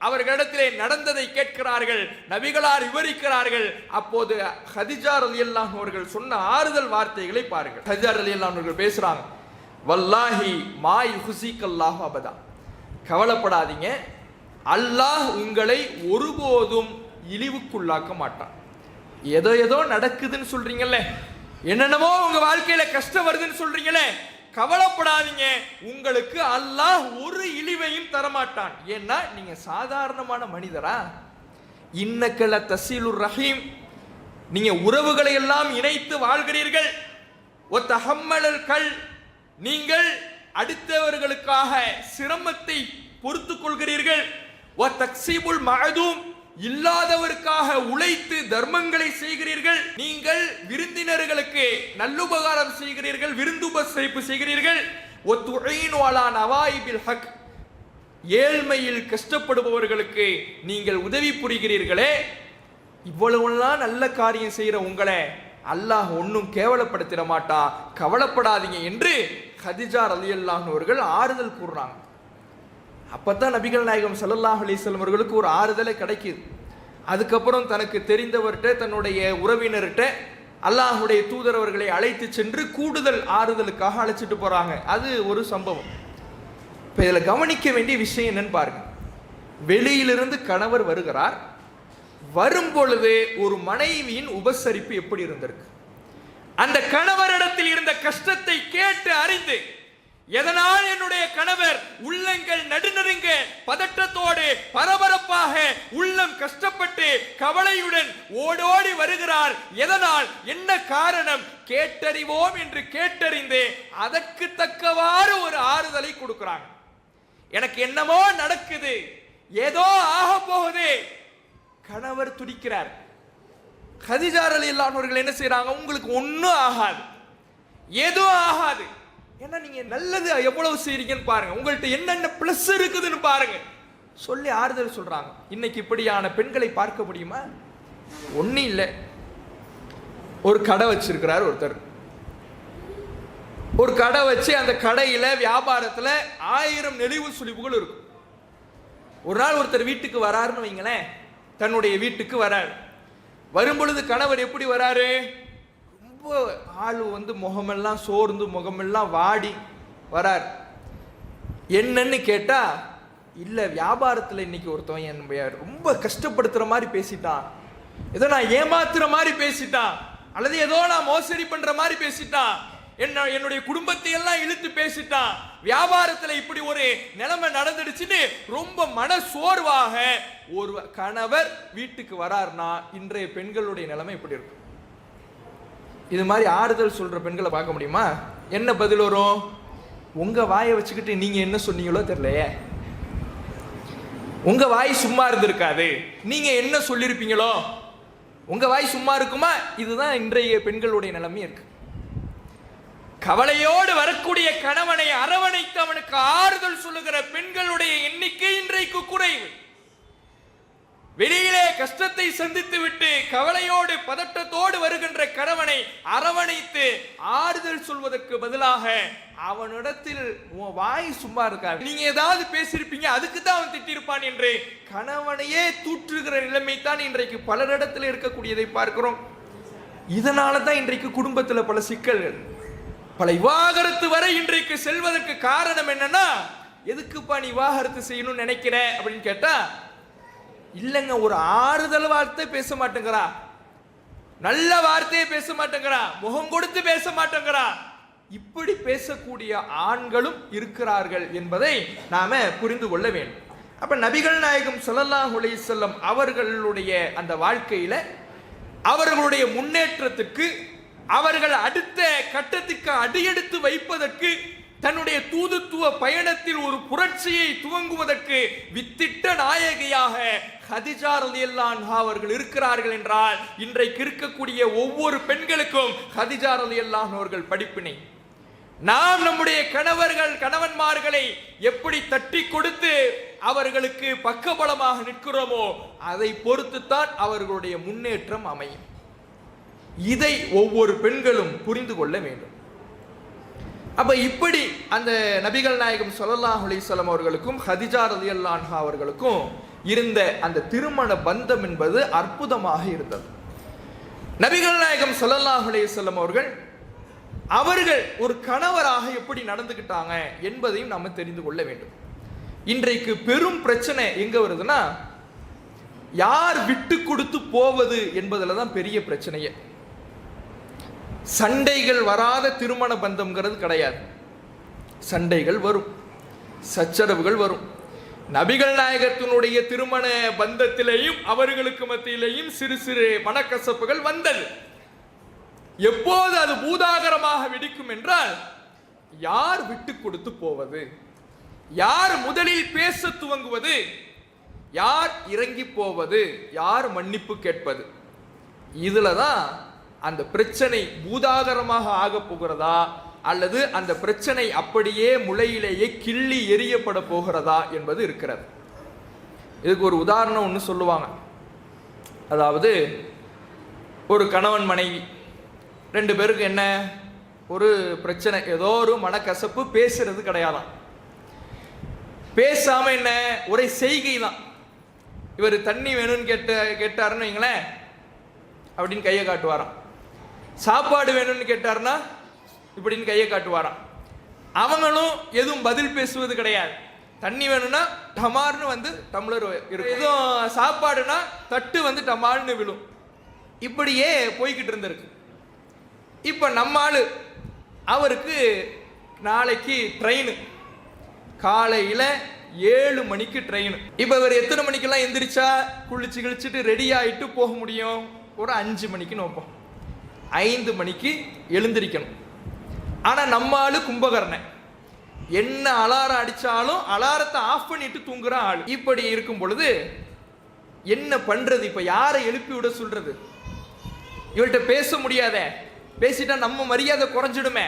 அவர்களிடத்திலே நடந்ததை கேட்கிறார்கள். நபிகளார் விவரிக்கிறார்கள். அப்போது ஹதிஜா ரலியல்லாஹு அவர்கள் சொன்ன ஆறுதல் வார்த்தைகளை பாருங்கள். ஹதிஜா ரலியல்லாஹு அவர்கள் பேசுறாங்க, வல்லாஹி மா யுஹ்ஸிகல்லாஹு அபதா, கவலைப்படாதீங்க, அல்லாஹ் உங்களை ஒருபோதும் இழிவுக்குள்ளாக்க மாட்டான். ஏதோ ஏதோ நடக்குதுன்னு சொல்றீங்கல்ல, என்னென்னமோ உங்க வாழ்க்கையில கஷ்டம் வருதுன்னு சொல்றீங்களே, கவலைப்படாதீங்க, உங்களுக்கு அல்லாஹ் ஒரு இழிவையும் தரமாட்டான். ஏன்னா நீங்க சாதாரணமான மனிதரா? இன்னக்கல தஸீலுர் ரஹீம், நீங்க உறவுகளை எல்லாம் இணைத்து வாழ்கிறீர்கள். ஒத்தஹம்மலல் கல், நீங்கள் அடுத்தவர்களுக்காக சிரமத்தை பொறுத்துக் கொள்கிறீர்கள். ஒத்தக்ஸீபுல் மஅதூம், இல்லாதவருக்காக உழைத்து தர்மங்களை செய்கிறீர்கள். நீங்கள் விருந்தினர்களுக்கு நல்லுபகாரம் செய்கிறீர்கள், விருந்துபசரிப்பு செய்கிறீர்கள். ஒத்துஈனு அலா நவாயிபில் ஹக், ஏழ்மையில் கஷ்டப்படுபவர்களுக்கு நீங்கள் உதவி புரிகிறீர்களே, இவ்வளவுலாம் நல்ல காரியம் செய்யற உங்களை அல்லாஹ் ஒன்னும் கேவலப்படுத்திட மாட்டா, கவலைப்படாதீங்க என்று ஹதிஜா ரலியல்லாஹு அவர்கள் ஆறுதல் கூறுறாங்க. அப்பதான் நபிகள் நாயகம் ஸல்லல்லாஹு அலைஹி வஸல்லம் அவர்களுக்கு ஒரு ஆறுதலை கிடைக்குது. அதுக்கப்புறம் தனக்கு தெரிந்தவர்கிட்ட, தன்னுடைய உறவினர்கிட்ட அல்லாஹ்வுடைய தூதர் அவர்களை அழைத்து சென்று கூடுதல் ஆறுதலுக்காக அழைச்சிட்டு போறாங்க. அது ஒரு சம்பவம். இப்ப இதுல கவனிக்க வேண்டிய விஷயம் என்னன்னு பாருங்க. வெளியிலிருந்து கணவர் வருகிறார். வரும் பொழுது ஒரு மனைவியின் உபசரிப்பு எப்படி இருந்திருக்கு? அந்த கணவரிடத்தில் இருந்த கஷ்டத்தை கேட்டு அறிந்து, எதனால் என்னுடைய கணவர் உள்ளங்கள் நடுநடுங்க, பதட்டத்தோடு பரபரப்பாக, உள்ளம் கஷ்டப்பட்டு கவலையுடன் ஓடோடி வருகிறார், எதனால், என்ன காரணம், கேட்டறிவோம் என்று கேட்டறிந்து அதற்கு தக்கவாறு ஒரு ஆறுதலை கொடுக்கிறாங்க. எனக்கு என்னமோ நடக்குது, ஏதோ ஆக போகுது. கணவர் துடிக்கிறார். ஹதிஜா ரலியல்லாஹு அவர்கள் என்ன செய்யறாங்க, உங்களுக்கு ஒன்னும் ஆகாது, ஏதோ ஆகாது, ஏன்னா நீங்க நல்லது எவ்வளவு செய்றீங்கன்னு பாருங்க, உங்கள்கிட்ட என்னென்ன பிளஸ் இருக்குதுன்னு பாருங்க சொல்லி ஆறுதல் சொல்றாங்க. இன்னைக்கு இப்படியான பெண்களை பார்க்க முடியுமா? ஒன்னும் இல்லை. ஒரு கடை வச்சிருக்கிறார் ஒருத்தர். ஒரு கடை வச்சு அந்த கடையில வியாபாரத்துல 1000 நெளிவு சுழிவுகள் இருக்கும். ஒரு நாள் ஒருத்தர் வீட்டுக்கு வராருன்னு வைங்களேன், தன்னுடைய வீட்டுக்கு வராரு. வரும்பொழுது கணவர் எப்படி வராரு? ரொம்ப ஆளு வந்து முகமெல்லாம் சோர்ந்து, முகமெல்லாம் வாடி வரார். என்னன்னு கேட்டா, இல்ல வியாபாரத்துல இன்னைக்கு ஒருத்தவன் என்னுடைய ரொம்ப கஷ்டப்படுத்துற மாதிரி பேசிட்டான், ஏதோ நான் ஏமாத்துற மாதிரி பேசிட்டான், அல்லது ஏதோ நான் மோசடி பண்ற மாதிரி பேசிட்டான், என்னுடைய குடும்பத்தை எல்லாம் இழுத்து பேசிட்டான், வியாபாரத்துல இப்படி ஒரு நிலைமை நடந்துடுச்சுன்னு ரொம்ப மன சோர்வாக ஒரு கணவர் வீட்டுக்கு வரார்னா இன்றைய பெண்களுடைய நிலைமை இப்படி இருக்கும். இது மாதிரி ஆறுதல் சொல்ற பெண்களை பார்க்க முடியுமா? என்ன பதில் வரும்? உங்க வாயை வச்சுக்கிட்டு நீங்க என்ன சொன்னீங்களோ தெரியலையே, உங்க வாய் சும்மா இருந்திருக்காது, நீங்க என்ன சொல்லிருப்பீங்களோ, உங்க வாய் சும்மா இருக்குமா? இதுதான் இன்றைய பெண்களுடைய நிலைமை இருக்கு. கவலையோடு வரக்கூடிய கணவனை அரவணைத்து அவனுக்கு ஆறுதல் சொல்லுகிற பெண்களுடைய எண்ணிக்கை இன்றைக்கு குறைவு. வெளியிலே கஷ்டத்தை சந்தித்து விட்டு கவலையோடு பதட்டத்தோடு வருகின்ற கணவனை அரவணைத்து ஆறுதல் சொல்வதற்கு பதிலாக அவனிடத்தில் உன் வாய் சும்மா இருக்காது, நீங்க ஏதாவது பேசியிருப்பீங்க, அதுக்கு தான் அவன் திட்டிருப்பான் என்று கணவனையே தூற்றுகிற நிலைமை தான் இன்றைக்கு பலரிடத்தில் இருக்கக்கூடியதை பார்க்கிறோம். இதனால தான் இன்றைக்கு குடும்பத்தில் பல சிக்கல்கள், பல விவாகரத்து வரை இன்றைக்கு செல்வதற்கு காரணம் என்னன்னா, எதுக்குப்பா நீ விவாகரத்து செய்யணும்னு நினைக்கிற அப்படின்னு கேட்டா, இல்லைங்க ஒரு ஆறுதல் வார்த்தை பேச மாட்டேங்கிறா, நல்ல வார்த்தையை பேச மாட்டேங்கிறான், முகம் கொடுத்து பேச மாட்டேங்கிறான். இப்படி பேசக்கூடிய ஆண்களும் இருக்கிறார்கள் என்பதை நாம புரிந்து கொள்ள வேண்டும். அப்ப நபிகள் நாயகம் ஸல்லல்லாஹு அலைஹி வஸல்லம் அவர்களுடைய அந்த வாழ்க்கையில அவர்களுடைய முன்னேற்றத்துக்கு, அவர்கள் அடுத்த கட்டத்துக்கு அடியெடுத்து வைப்பதற்கு, தன்னுடைய தூதுத்துவ பயணத்தில் ஒரு புரட்சியை துவங்குவதற்கு வித்திட்ட நாயகியாக கதீஜா ரலியல்லாஹு அன்ஹா அவர்கள் இருக்கிறார்கள் என்றால், இன்றைக்கு இருக்கக்கூடிய ஒவ்வொரு பெண்களுக்கும் கதீஜா ரலியல்லாஹு அன்ஹா அவர்கள் படிப்பினை. நாம் நம்முடைய கணவன்மார்களை எப்படி தட்டி கொடுத்து அவர்களுக்கு பக்கபலமாக நிற்கிறோமோ அதை பொறுத்துத்தான் அவர்களுடைய முன்னேற்றம் அமையும். இதை ஒவ்வொரு பெண்களும் புரிந்து கொள்ள வேண்டும். அப்ப இப்படி அந்த நபிகள் நாயகம் ஸல்லல்லாஹு அலைஹி வஸல்லம் அவர்களுக்கும் கதீஜா ரலியல்லாஹு அன்ஹா அவர்களுக்கும் இருந்த அந்த திருமண பந்தம் என்பது அற்புதமாக இருந்தது. நபிகள் நாயகம் ஸல்லல்லாஹு அலைஹி வஸல்லம் அவர்கள் ஒரு கணவராக எப்படி நடந்துக்கிட்டாங்க என்பதையும் நாம தெரிந்து கொள்ள வேண்டும். இன்றைக்கு பெரும் பிரச்சனை எங்க வருதுன்னா, யார் விட்டு கொடுத்து போவது என்பதுல தான் பெரிய பிரச்சனையே. சண்டைகள் வராத திருமண பந்தம்ங்கிறது கிடையாது. சண்டைகள் வரும், சச்சரவுகள் வரும். நபிகள் நாயகத்தினுடைய திருமண பந்தத்திலேயும் அவர்களுக்கு மத்தியிலேயும் சிறு சிறு மனக்கசப்புகள் வந்தது. எப்போது அது பூதாகரமாக வெடிக்கும் என்றால், யார் விட்டு கொடுத்து போவது, யார் முதலில் பேச துவங்குவது, யார் இறங்கி போவது, யார் மன்னிப்பு கேட்பது, இதுல தான் அந்த பிரச்சனை பூதாகரமாக ஆக போகிறதா அல்லது அந்த பிரச்சனை அப்படியே முளையிலேயே கிள்ளி எரியப்பட போகிறதா என்பது இருக்கிறது. இதுக்கு ஒரு உதாரணம் ஒன்று சொல்லுவாங்க. அதாவது ஒரு கணவன் மனைவி ரெண்டு பேருக்கு என்ன ஒரு பிரச்சனை, ஏதோ ஒரு மனக்கசப்பு, பேசுறது கிடையாதான். பேசாம என்ன ஒரே செய்கை தான். இவர் தண்ணி வேணும்னு கேட்டாருன்னு வைங்களேன், அப்படின்னு கையை காட்டுவாராம். சாப்பாடு வேணும்னு கேட்டாருன்னா இப்படின்னு கையை காட்டுவாராம். அவங்களும் எதுவும் பதில் பேசுவது கிடையாது. தண்ணி வேணும்னா டமார்னு வந்து டம்ளர் இருக்கும், எதுவும் சாப்பாடுனா தட்டு வந்து டமார்னு விழும். இப்படியே போய்கிட்டு இருந்திருக்கு. இப்ப நம்ம ஆளு, அவருக்கு நாளைக்கு ட்ரெயின், காலையில 7 மணிக்கு ட்ரெயின். இப்ப இவர் எத்தனை மணிக்கெல்லாம் எந்திரிச்சா குளிச்சு கிழிச்சிட்டு ரெடி ஆயிட்டு போக முடியும்? ஒரு 5 மணிக்கு நோப்போம். 5 மணிக்கு எழுந்திரிக்கணும். ஆனா நம்ம ஆளு கும்பகர்ணன், என்ன அலாரம் அடிச்சாலும் அலாரத்தை ஆஃப் பண்ணிட்டு தூங்குற ஆள். இப்படி இருக்கும் பொழுது என்ன பண்றது? இப்ப யாரை எழுப்பி விட சொல்றது? இவர்கிட்ட பேச முடியாத, பேசிட்டா நம்ம மரியாதை குறைஞ்சிடுமே,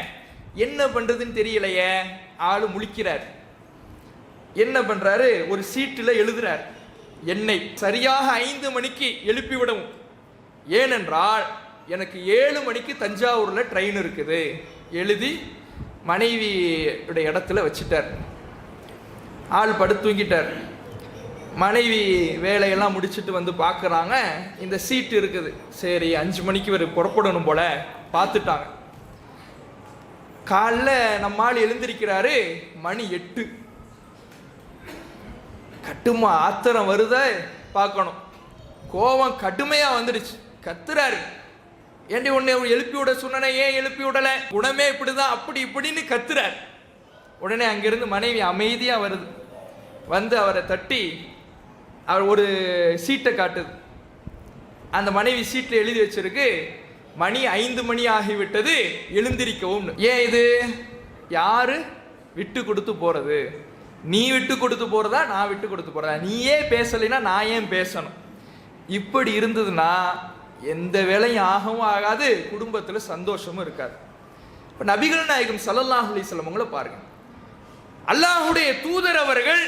என்ன பண்றதுன்னு தெரியலையே. ஆளு முழிக்கிறார். என்ன பண்றாரு? ஒரு சீட்டில் எழுதுறார், என்னை சரியாக 5 மணிக்கு எழுப்பி விடவும், ஏனென்றால் எனக்கு 7 மணிக்கு தஞ்சாவூர்ல ட்ரெயின் இருக்குது. எழுதி மனைவியுடைய இடத்துல வச்சுட்டார். ஆள் படுத்து தூங்கிட்டார். மனைவி வேலையெல்லாம் முடிச்சுட்டு வந்து பார்க்குறாங்க, இந்த சீட்டு இருக்குது. சரி 5 மணிக்கு ஒரு புறப்படணும் போல பார்த்துட்டாங்க. காலைல நம்ம ஆள் எழுந்திருக்கிறாரு, மணி 8. கட்டுமா ஆத்திரம் வருத பார்க்கணும். கோபம் கடுமையாக வந்துடுச்சு. கத்துறாரு, ஏண்டி உன்னை எழுப்பி விட சொன்ன, ஏன் எழுப்பி விடலை, குணமே இப்படிதான், அப்படி இப்படின்னு கத்துறாரு. உடனே அங்கிருந்து மனைவி அமைதியாக வருது. வந்து அவரை தட்டி அவர் ஒரு சீட்டை காட்டுது. அந்த மனைவி சீட்டில் எழுதி வச்சிருக்கு, மணி 5 மணி ஆகிவிட்டது, எழுந்திருக்கவும். ஏன் இது? யாரு விட்டு கொடுத்து போறது? நீ விட்டு கொடுத்து போறதா, நான் விட்டு கொடுத்து போறதா? நீயே பேசலைன்னா நான் ஏன் பேசணும்? இப்படி இருந்ததுன்னா எந்த வேலையும் ஆகவும் ஆகாது, குடும்பத்தில் சந்தோஷமும் இருக்காது. இப்போ நபிகள் நாயகம் ஸல்லல்லாஹு அலைஹி வஸல்லம் உங்களை பாருங்க. அல்லாஹ்வுடைய தூதர் அவர்கள்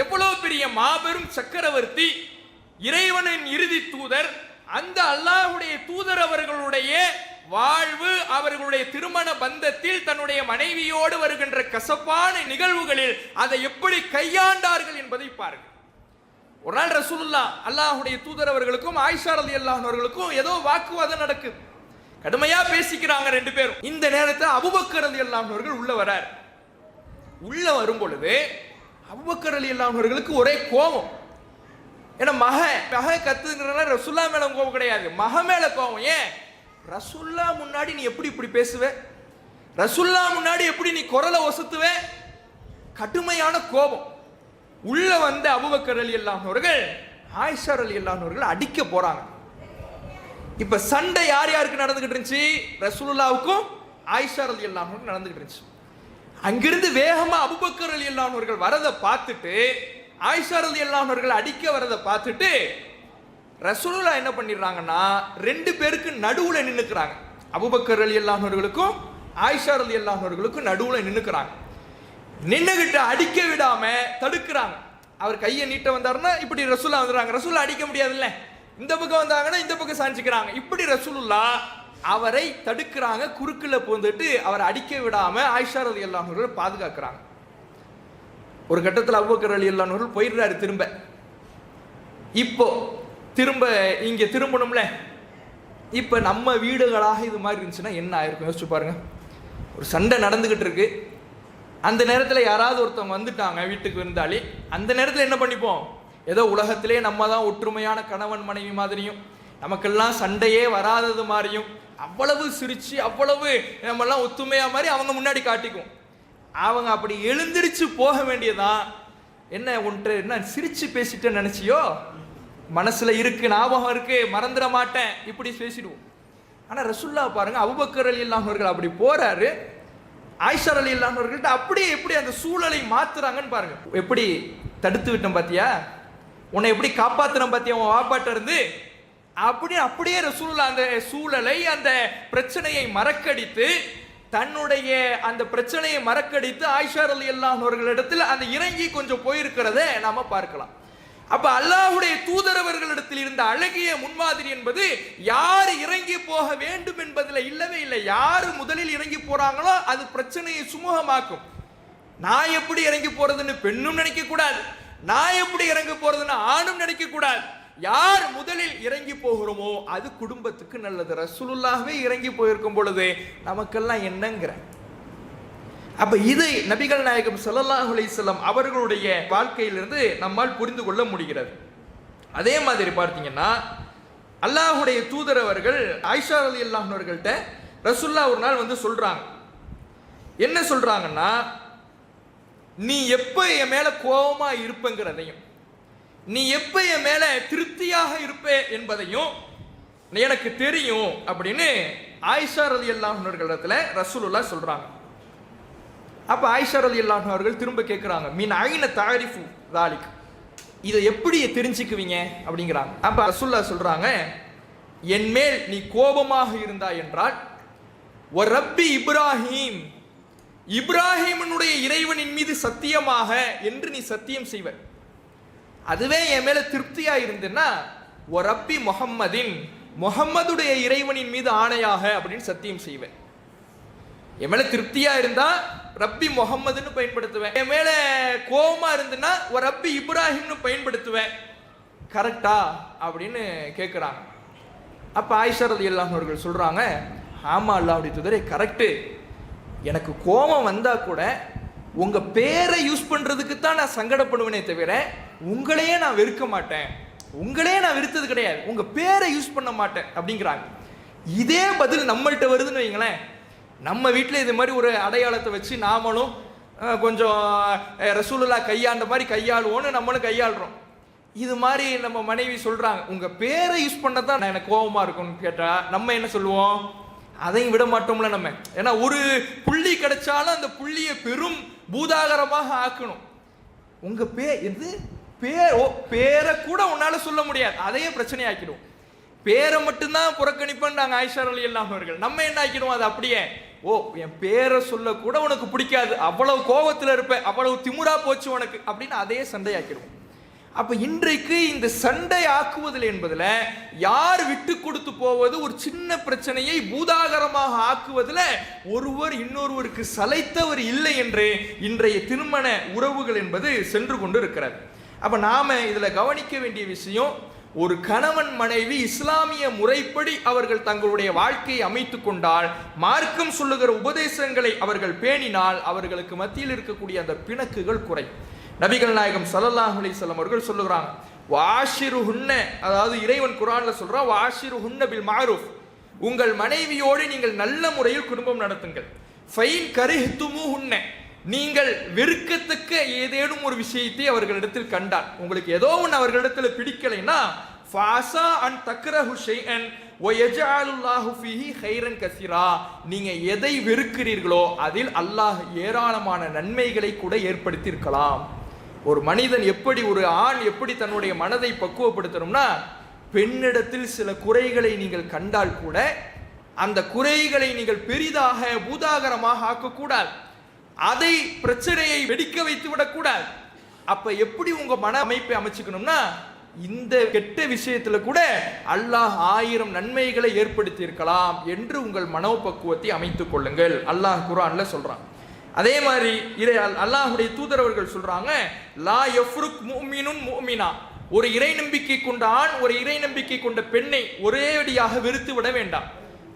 எவ்வளவு பெரிய மாபெரும் சக்கரவர்த்தி, இறைவனின் இறுதி தூதர். அந்த அல்லாஹ்வுடைய தூதர் அவர்களுடைய வாழ்வு, அவர்களுடைய திருமண பந்தத்தில் தன்னுடைய மனைவியோடு வருகின்ற கசப்பான நிகழ்வுகளில் அதை எப்படி கையாண்டார்கள் என்பதை பாருங்கள். ஒரு நாள் ரசூலுல்லாஹ் அல்லாஹ்வுடைய தூதர் அவர்களுக்கும் ஆயிஷா ரலியல்லாஹு அன்ஹா அவர்களுக்கும் ஏதோ வாக்குவாதம் நடக்குது. கடுமையா பேசிக்கிறாங்க ரெண்டு பேரும். இந்த நேரத்தில் அபூபக்கர் ரலியல்லாஹு அன்ஹு அவர்கள் உள்ள வரார். உள்ள வரும் பொழுது அபூபக்கர் ரலியல்லாஹு அன்ஹு அவர்களுக்கு ஒரே கோபம். ஏன்னா மக கத்துங்கிறனால ரசூலுல்லாஹ் மேல கோபம் கிடையாது, மக மேல கோபம். ஏன்? ரசூல்லா முன்னாடி நீ எப்படி இப்படி பேசுவ, ரசூல்லா முன்னாடி எப்படி நீ குரலை ஒசத்துவ? கடுமையான கோபம். உள்ள வந்த அபூபக்கர் ரலியல்லாஹு அவர்கள் ஆயிஷா ரலியல்லாஹு அவர்கள் அடிக்க போறாங்க. இப்ப சண்டை யார் யாருக்கு நடந்துகிட்டு இருந்துச்சு? ரசூலுல்லாவுக்கும் ஆயிஷா ரலியல்லாஹு அவர்களுக்கும் நடந்துகிட்டு இருந்துச்சு. அங்கிருந்து வேகமா அபூபக்கர் ரலியல்லாஹு அவர்கள் வரதை பார்த்துட்டு, ஆயிஷா ரலியல்லாஹு அவர்கள் அடிக்க வரதை பார்த்துட்டு ரசூலுல்லாஹ் என்ன பண்ணிடுறாங்கன்னா ரெண்டு பேருக்கு நடுவுல நின்னுக்கிறாங்க. அபூபக்கர் ரலியல்லாஹு அவர்களுக்கும் ஆயிஷா ரலியல்லாஹு அவர்களுக்கும் நடுவுல நின்னுக்கிறாங்க. நின்னுகிட்டு அடிக்க விடாம தடுக்கிறாங்க. அவர் கையை நீட்ட வந்தாருன்னா இப்படி ரசூலுல்லாஹ் வந்துடுறாங்க. ரசூலுல்லாஹ் அடிக்க முடியாதுல்ல, இந்த பக்கம் வந்தாங்கன்னா இந்த பக்கம் சாஞ்சிக்கிறாங்க. இப்படி ரசூலுல்லாஹ் அவரை தடுக்கிறாங்க. குறுக்குல புகுந்துட்டு அவரை அடிக்க விடாம ஆயிஷா ரலியல்லாஹு அவர்கள் பாதுகாக்கிறாங்க. ஒரு கட்டத்தில் அபூபக்கர் ரலியல்லாஹு அவர்கள் போயிடுறாரு திரும்ப. இப்போ திரும்ப இங்க திரும்பணும்ல. இப்ப நம்ம வீடுகளாக இது மாதிரி இருந்துச்சுன்னா என்ன ஆயிருக்கும் யோசிச்சு பாருங்க. ஒரு சண்டை நடந்துகிட்டு இருக்கு, அந்த நேரத்தில் யாராவது ஒருத்தவங்க வந்துட்டாங்க வீட்டுக்கு விருந்தாளி, அந்த நேரத்தில் என்ன பண்ணிப்போம்? ஏதோ உலகத்திலே நம்ம தான் ஒற்றுமையான கணவன் மனைவி மாதிரியும், நமக்கெல்லாம் சண்டையே வராதது மாதிரியும், அவ்வளவு சிரிச்சு அவ்வளவு நம்மெல்லாம் ஒத்துமையா மாதிரி அவங்க முன்னாடி காட்டிக்கும். அவங்க அப்படி எழுந்திரிச்சு போக வேண்டியதான். என்ன ஒன்று என்ன சிரிச்சு பேசிட்டு நினைச்சியோ, மனசுல இருக்கு, ஞாபகம் இருக்கு, மறந்துட மாட்டேன், இப்படி பேசிடுவோம். ஆனா ரசூலுல்லாஹ் பாருங்க, அபூபக்கர் ரலியல்லாஹு அவர்கள் அப்படி போறாரு, ஆயிஷா ரலியல்லாஹு அவர்கள்ட்ட அப்படியே எப்படி அந்த சூழலை மாத்துறாங்கன்னு பாருங்க. எப்படி தடுத்து விட்டோம் பாத்தியா, உன்னை எப்படி காப்பாத்துறோம் பாத்தியா உன் வாப்பாட்ட இருந்து, அப்படியே ரசூலுல்லாஹ் அந்த சூழலை அந்த பிரச்சனையை மறக்கடித்து, தன்னுடைய அந்த பிரச்சனையை மறக்கடித்து ஆயிஷா ரலியல்லாஹு அவர்களிடத்தில் அந்த இறங்கி கொஞ்சம் போயிருக்கிறத நாம பார்க்கலாம். அப்ப அல்லாஹ்வுடைய தூதரவர்களிடத்தில் இருந்த அழகிய முன்மாதிரி என்பது யார் இறங்கி போக வேண்டும் என்பதில் இல்லவே இல்லை. யார் முதலில் இறங்கி போறாங்களோ அது பிரச்சனையை சுமூகமாக்கும். நான் எப்படி இறங்கி போறதுன்னு பெண்ணும் நினைக்க கூடாது, நான் எப்படி இறங்கி போறதுன்னு ஆணும் நினைக்க கூடாது. யார் முதலில் இறங்கி போகிறோமோ அது குடும்பத்துக்கு நல்லது. ரசூலுல்லாஹ்வே இறங்கி போயிருக்கும் பொழுது நமக்கெல்லாம் என்னங்கிற. அப்ப இது நபிகள் நாயகம் ஸல்லல்லாஹு அலைஹி வஸல்லம் அவர்களுடைய வாழ்க்கையிலிருந்து நம்மால் புரிந்து கொள்ள முடிகிறது. அதே மாதிரி பார்த்தீங்கன்னா அல்லாஹ்வுடைய தூதர் அவர்கள் ஆயிஷா ரலியல்லாஹு அவர்கள்ட்ட ரசூலுல்லாஹ் ஒரு நாள் வந்து சொல்றாங்க. என்ன சொல்றாங்கன்னா, நீ எப்ப என் மேல கோபமா இருப்பங்கிறதையும், நீ எப்ப என் மேல திருப்தியாக இருப்ப என்பதையும் எனக்கு தெரியும் அப்படின்னு ஆயிஷா ரலியல்லாஹு அவர்களிடத்துல ரசூலுல்லாஹ் சொல்றாங்க. அப்ப ஆயிஷா ரலியல்லாஹு அவர்கள் திரும்ப கேட்கிறாங்க, மின் ஐன தஅரிஃபு ذلك, இதை எப்படி தெரிஞ்சுக்குவீங்க அப்படிங்கிறாங்க. அப்ப ரசூலுல்லாஹ் சொல்றாங்க, என் மேல் நீ கோபமாக இருந்தாய் என்றால் ஒரு ரப்பி இப்ராஹிம், இப்ராஹிமனுடைய இறைவனின் மீது சத்தியமாக என்று நீ சத்தியம் செய்வ, அதுவே என் மேல திருப்தியா இருந்தேன்னா ஒரு ரப்பி முஹம்மதின், முஹம்மதுடைய இறைவனின் மீது ஆணையாக அப்படின்னு சத்தியம் செய்வேன். என் மேல திருப்தியா இருந்தா ரப்பி முஹம்மதுன்னு பயன்படுத்துவேன், என் மேல கோபமா இருந்துன்னா ஒரு ரப்பி இப்ராஹிம்னு பயன்படுத்துவேன். கரெக்டா அப்படின்னு கேட்குறாங்க. அப்ப ஆயிஷா ரலியல்லாஹு அவர்கள் சொல்றாங்க, ஆமா அல்லாஹ்வுடைய தூதரே கரெக்டு, எனக்கு கோபம் வந்தா கூட உங்க பேரை யூஸ் பண்றதுக்கு தான் நான் சங்கடப்படுவேனே தவிர உங்களையே நான் வெறுக்க மாட்டேன், உங்களையே நான் வெறுத்தது கிடையாது, உங்க பேரை யூஸ் பண்ண மாட்டேன் அப்படிங்கிறாங்க. இதே பதில் நம்மள்கிட்ட வருதுன்னு வைங்களேன். நம்ம வீட்டில் இது மாதிரி ஒரு அடையாளத்தை வச்சு நாமளும் கொஞ்சம் ரசூலுல்லாஹ் கையாண்ட மாதிரி கையாளுவோன்னு நம்மளும் கையாளுறோம். இது மாதிரி நம்ம மனைவி சொல்றாங்க, உங்க பேரை யூஸ் பண்ண தான் எனக்கு கோபமா இருக்கும்னு கேட்டா நம்ம என்ன சொல்லுவோம்? அதையும் விட மாட்டோம்ல நம்ம. ஏன்னா ஒரு புள்ளி கிடைச்சாலும் அந்த புள்ளியை பெரும் பூதாகரமாக ஆக்கணும். உங்க பேரை கூட உன்னால சொல்ல முடியாது, அதையே பிரச்சனை ஆக்கிடும். பேரை மட்டும்தான் புறக்கணிப்பாங்க ஆயிஷா ரலியல்லாஹு அவர்கள். நம்ம என்ன ஆக்கிடுவோம்? அது அப்படியே, ஓ என் பேரை சொல்ல கூட உனக்கு பிடிக்காது, அவ்வளவு கோபத்தில் இருப்ப, அவ்வளவு திமுறா போச்சு உனக்கு அப்படின்னு அதே சண்டையாக்கிடுவோம். அப்ப இன்றைக்கு இந்த சண்டை ஆக்குவதில் என்பதில் யார் விட்டு கொடுத்து போவது, ஒரு சின்ன பிரச்சனையை பூதாகரமாக ஆக்குவதில் ஒருவர் இன்னொருவருக்கு சளைத்தவர் இல்லை என்று இன்றைய திருமண உறவுகள் என்பது சென்று கொண்டு இருக்கிறது. அப்ப நாம இதுல கவனிக்க வேண்டிய விஷயம், ஒரு கணவன் மனைவி இஸ்லாமிய முறைப்படி அவர்கள் தங்களுடைய வாழ்க்கையை அமைத்துக் கொண்டால், மார்க்கம் சொல்லுகிற உபதேசங்களை அவர்கள் பேணினால் அவர்களுக்கு மத்தியில் இருக்கக்கூடிய அந்த பிணக்குகள் குறை. நபிகள் நாயகம் ஸல்லல்லாஹு அலைஹி வஸல்லம் அவர்கள் சொல்லுகிறாங்க, வாஷிருஹுன்ன, அதாவது இறைவன் குர்ஆன்ல சொல்றான், வாஷிருஹுன்ன பில் மஅரூஃப், உங்கள் மனைவியோடு நீங்கள் நல்ல முறையில் குடும்பம் நடத்துங்கள். ஃபைன் கரிஹ்துமுஹுன்ன, நீங்கள் வெறுக்கத்தக்க ஏதேனும் ஒரு விஷயத்தை அவர்களிடத்தில் கண்டால், உங்களுக்கு ஏதோ ஒன்று அவர்களிடத்தில் பிடிக்கலைன்னா, ஃபாஸா அன் தக்ரஹு ஷைஅன் வ யஜஅலுல்லாஹு ஃபீஹி கைரன் கஸீரா, நீங்க எதை வெறுக்கிறீர்களோ அதில் அல்லாஹ் ஏராளமான நன்மைகளை கூட ஏற்படுத்தி இருக்கலாம். ஒரு மனிதன் எப்படி, ஒரு ஆண் எப்படி தன்னுடைய மனதை பக்குவப்படுத்தணும்னா, பெண்ணிடத்தில் சில குறைகளை நீங்கள் கண்டால் கூட அந்த குறைகளை நீங்கள் பெரிதாக பூதாகரமாக ஆக்கக்கூடாது, அதை பிரச்சனையை வெடிக்க வைத்து விடக்கூடாது. அப்ப எப்படி உங்க மன அமைப்பை அமைச்சுக்கணும்னா, இந்த கெட்ட விஷயத்துல கூட அல்லாஹ் 1000 நன்மைகளை ஏற்படுத்தி இருக்கலாம் என்று உங்கள் மனோபக்குவத்தை அமைத்துக் கொள்ளுங்கள். அல்லாஹ் குர்ஆன்ல சொல்றான். அதே மாதிரி இறை அல்லாஹ்வுடைய தூதர் அவர்கள் சொல்றாங்க, லா யஃப்ருக் முஃமினுன் முஃமினா, ஒரு இறை நம்பிக்கை கொண்ட ஆண் ஒரு இறை நம்பிக்கை கொண்ட பெண்ணை ஒரேடியாக வெறுத்து விட வேண்டாம்.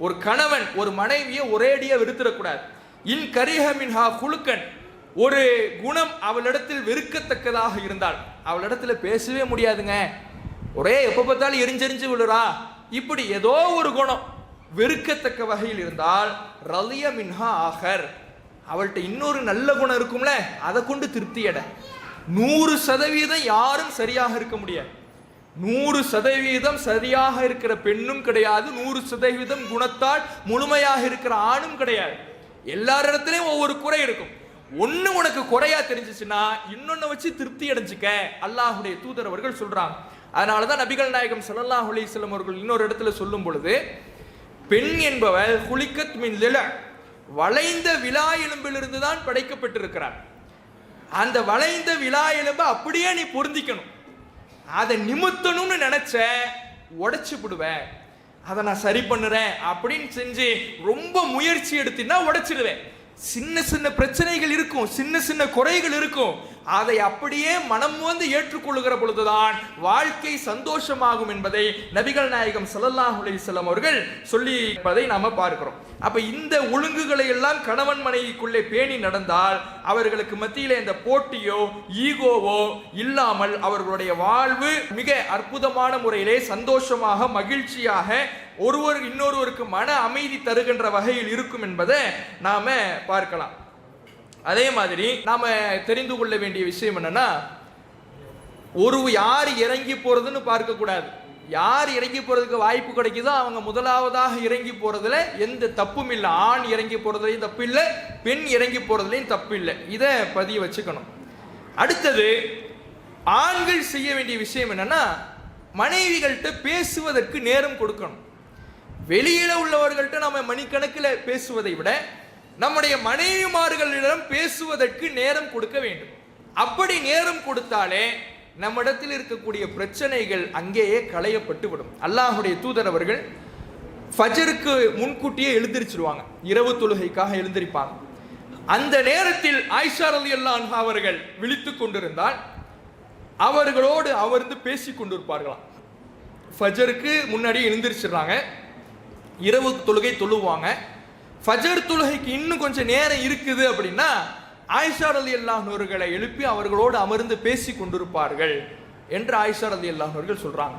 ஒரு கணவன் ஒரு மனைவியை ஒரேடியா வெறுத்துடக்கூடாது. இன் கரிஹ மின்ஹா குலுக்கன், ஒரு குணம் அவளிடத்தில் வெறுக்கத்தக்கதாக இருந்தால், அவளிடத்துல பேசவே முடியாதுங்க, ஒரே எப்ப பார்த்தாலும் எரிஞ்செறிஞ்சு விழுறா, இப்படி ஏதோ ஒரு குணம் வெறுக்கத்தக்க வகையில் இருந்தால், ரலிய மின்ஹா ஆகர், அவள்கிட்ட இன்னொரு நல்ல குணம் இருக்கும்ல, அதை கொண்டு திருப்தி அட. 100% யாரும் சரியாக இருக்க முடியாது. 100% சரியாக இருக்கிற பெண்ணும் கிடையாது, 100% குணத்தால் முழுமையாக இருக்கிற ஆணும் கிடையாது. எல்லாரிடத்திலையும் ஒவ்வொரு குறை இருக்கும். ஒண்ணு உனக்கு குறையா தெரிஞ்சிச்சுன்னா இன்னொன்னு வச்சு திருப்தி அடைஞ்சுக்க அல்லாஹ்வுடைய தூதர் அவர்கள் சொல்றாங்க. அதனாலதான் நபிகள் நாயகம் ஸல்லல்லாஹு அலைஹி வஸல்லம் அவர்கள் இன்னொரு இடத்துல சொல்லும் பொழுது, பெண் என்பவள் குலிக்கத் மின் லில, வளைந்த விலா எலும்பிலிருந்து தான் படைக்கப்பட்டிருக்கிறார். அந்த வளைந்த விலா எலும்பை அப்படியே நீ பொருந்திக்கணும். அதை நிமித்தணும்னு நினைச்ச உடைச்சு விடுவேன், அதை நான் சரி பண்ணுறேன் அப்படின்னு செஞ்சு ரொம்ப முயற்சி எடுத்தீங்கன்னா உடைச்சிடுவேன். சின்ன சின்ன பிரச்சனைகள் இருக்கும், சின்ன சின்ன குறைகள் இருக்கும், அதை அப்படியே மனம் வந்து ஏற்றுக்கொள்ளுகிற பொழுதுதான் வாழ்க்கை சந்தோஷமாகும் என்பதை நபிகள் நாயகம் ஸல்லல்லாஹு அலைஹி வஸல்லம் அவர்கள் சொல்லி இருப்பதை நாம பார்க்கிறோம். அப்ப இந்த ஒழுங்குகளை எல்லாம் கணவன் மனைவிக்குள்ளே பேணி நடந்தால் அவர்களுக்கு மத்தியிலே இந்த போட்டியோ ஈகோவோ இல்லாமல் அவர்களுடைய வாழ்வு மிக அற்புதமான முறையிலே சந்தோஷமாக மகிழ்ச்சியாக ஒருவர் இன்னொருவருக்கு மன அமைதி தருகின்ற வகையில் இருக்கும் என்பதை நாம பார்க்கலாம். அதே மாதிரி நாம தெரிந்து கொள்ள வேண்டிய விஷயம் என்னன்னா, யார் இறங்கி போறதுன்னு பார்க்க கூடாது. யார் இறங்கி போறதுக்கு வாய்ப்பு கிடைக்குதோ அவங்க முதலாவதாக இறங்கி போறதுல எந்த தப்பும் இல்லை. ஆண் இறங்கி போறதுலையும் தப்பு இல்லை, பெண் இறங்கி போறதுலையும் தப்பு இல்லை. இதை பதிய வச்சுக்கணும். அடுத்தது ஆண்கள் செய்ய வேண்டிய விஷயம் என்னன்னா, மனைவிகள்கிட்ட பேசுவதற்கு நேரம் கொடுக்கணும். வெளியில உள்ளவர்கள்ட்ட நம்ம மணிக்கணக்கில் பேசுவதை விட நம்முடைய மனைவிமார்களிடம் பேசுவதற்கு நேரம் கொடுக்க வேண்டும். அப்படி நேரம் கொடுத்தாலே நம்மிடத்தில் இருக்கக்கூடிய பிரச்சனைகள் அங்கேயே களையப்பட்டு விடும். அல்லாஹ்வுடைய தூதர் அவர்கள் ஃபஜருக்கு முன்கூட்டியே எழுந்திருச்சிருவாங்க, இரவு தொழுகைக்காக எழுந்திருப்பாங்க. அந்த நேரத்தில் ஆயிஷா ரலியல்லாஹு அன்ஹா அவர்கள் விழித்துக் கொண்டிருந்தால் அவர்களோடு அமர்ந்து பேசி கொண்டிருப்பார்களாம். ஃபஜருக்கு முன்னாடி எழுந்திருச்சிடுறாங்க, இரவு தொழுகை தொழுவாங்க. ஃபஜர் தொழுகைக்கு இன்னும் கொஞ்சம் நேரம் இருக்குது அப்படின்னா ஆயிஷா ரலியல்லாஹு அன்ஹா அவர்களை எழுப்பி அவர்களோடு அமர்ந்து பேசி கொண்டிருப்பார்கள் என்று ஆயிஷா ரலியல்லாஹு அன்ஹா அவர்கள் சொல்றாங்க.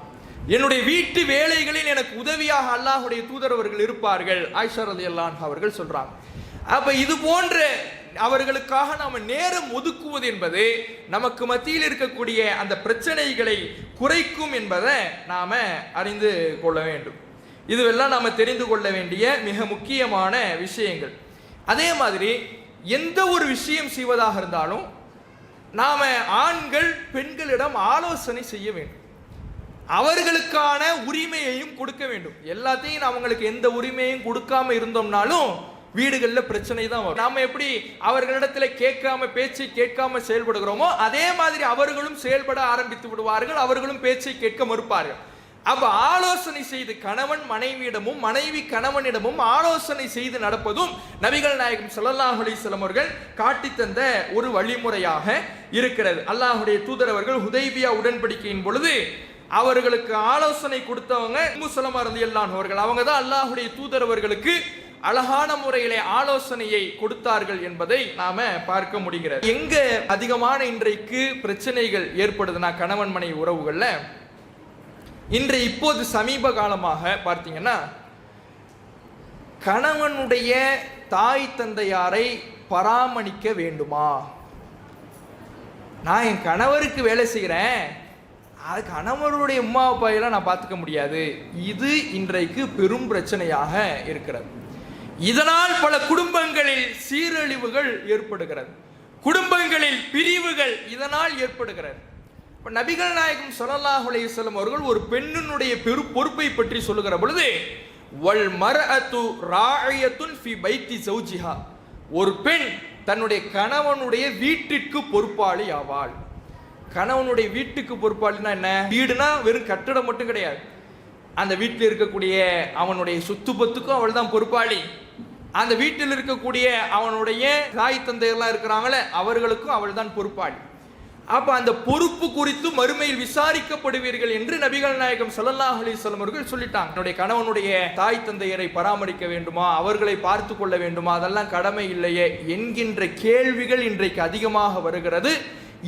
என்னுடைய வீட்டு வேலைகளில் எனக்கு உதவியாக அல்லாஹ்வுடைய தூதர் அவர்கள் இருப்பார்கள், ஆயிஷா ரலியல்லாஹு அன்ஹா அவர்கள் சொல்றாங்க. அப்ப இது போன்ற அவர்களுக்காக நாம நேரம் ஒதுக்குவது என்பது நமக்கு மத்தியில் இருக்கக்கூடிய அந்த பிரச்சனைகளை குறைக்கும் என்பதை நாம அறிந்து கொள்ள வேண்டும். இதுவெல்லாம் நாம தெரிந்து கொள்ள வேண்டிய மிக முக்கியமான விஷயங்கள். அதே மாதிரி எந்த ஒரு விஷயம் செய்வதாக இருந்தாலும் நாம ஆண்கள் பெண்களிடம் ஆலோசனை செய்ய வேண்டும், அவர்களுக்கான உரிமையையும் கொடுக்க வேண்டும். எல்லாத்தையும் அவங்களுக்கு எந்த உரிமையும் கொடுக்காம இருந்தோம்னாலும் வீடுகளில் பிரச்சனை தான் வரும். நாம எப்படி அவர்களிடத்துல கேட்காம பேச்சை கேட்காம செயல்படுகிறோமோ அதே மாதிரி அவர்களும் செயல்பட ஆரம்பித்து விடுவார்கள், அவர்களும் பேச்சை கேட்க மறுப்பார்கள். அப்ப ஆலோசனை செய்து கணவன் மனைவியிடமும் மனைவி கணவனிடமும் ஆலோசனை செய்து நடப்பதும் நபிகள் நாயகம் ஸல்லல்லாஹு அலைஹி வஸல்லம் அவர்கள் காட்டி தந்த ஒரு வழிமுறையாக இருக்கிறது. அல்லாஹ்வுடைய தூதர் அவர்கள் ஹுதைபியா உடன்படிக்கையின் பொழுது அவர்களுக்கு ஆலோசனை கொடுத்தவங்க உம்மு ஸலமா ரலியல்லாஹு அன்ஹா அவர்கள். அவங்க தான் அல்லாஹ்வுடைய தூதர் அவர்களுக்கு அழகான முறையிலே ஆலோசனையை கொடுத்தார்கள் என்பதை நாம பார்க்க முடிகிறது. எங்க அதிகமான இன்றைக்கு பிரச்சனைகள் ஏற்படுதுன்னா கணவன் மனைவி உறவுகள்ல, இப்போது சமீப காலமாக பார்த்தீங்கன்னா கணவனுடைய தாய் தந்தையாரை பராமரிக்க வேண்டுமா? நான் என் கணவருக்கு வேலை செய்கிறேன், அது கணவருடைய உம்மா அப்பாயெல்லாம் நான் பார்த்துக்க முடியாது. இது இன்றைக்கு பெரும் பிரச்சனையாக இருக்கிறது. இதனால் பல குடும்பங்களில் சீரழிவுகள் ஏற்படுகிறது, குடும்பங்களில் பிரிவுகள் இதனால் ஏற்படுகிறது. இப்போ நபிகள் நாயகம் ஸல்லல்லாஹு அலைஹி வஸல்லம் அவர்கள் ஒரு பெண்ணினுடைய பொறுப்பை பற்றி சொல்லுகிற பொழுது, வல் மர்அத்து ராஇயத்துன் ஃபி பைத்தி ஸௌஜிஹா, ஒரு பெண் தன்னுடைய கணவனுடைய வீட்டிற்கு பொறுப்பாளி ஆவாள். கணவனுடைய வீட்டுக்கு பொறுப்பாளினா என்ன? வீடுனா வெறும் கட்டடம் மட்டும் கிடையாது. அந்த வீட்டில் இருக்கக்கூடிய அவனுடைய சொத்து பத்துக்கும் அவள் தான் பொறுப்பாளி. அந்த வீட்டில் இருக்கக்கூடிய அவனுடைய தாய் தந்தையெல்லாம் இருக்கிறாங்களே, அவர்களுக்கும் அவள் தான் பொறுப்பாளி. அப்ப அந்த பொறுப்பு குறித்து மறுமையில் விசாரிக்கப்படுவீர்கள் என்று நபிகள் நாயகம் ஸல்லல்லாஹு அலைஹி வஸல்லம் அவர்கள் சொல்லிட்டாங்க. என்னுடைய கணவனுடைய தாய் தந்தையரை பராமரிக்க வேண்டுமா, அவர்களை பார்த்து கொள்ள வேண்டுமா, அதெல்லாம் கடமை இல்லையே என்கின்ற கேள்விகள் இன்றைக்கு அதிகமாக வருகிறது.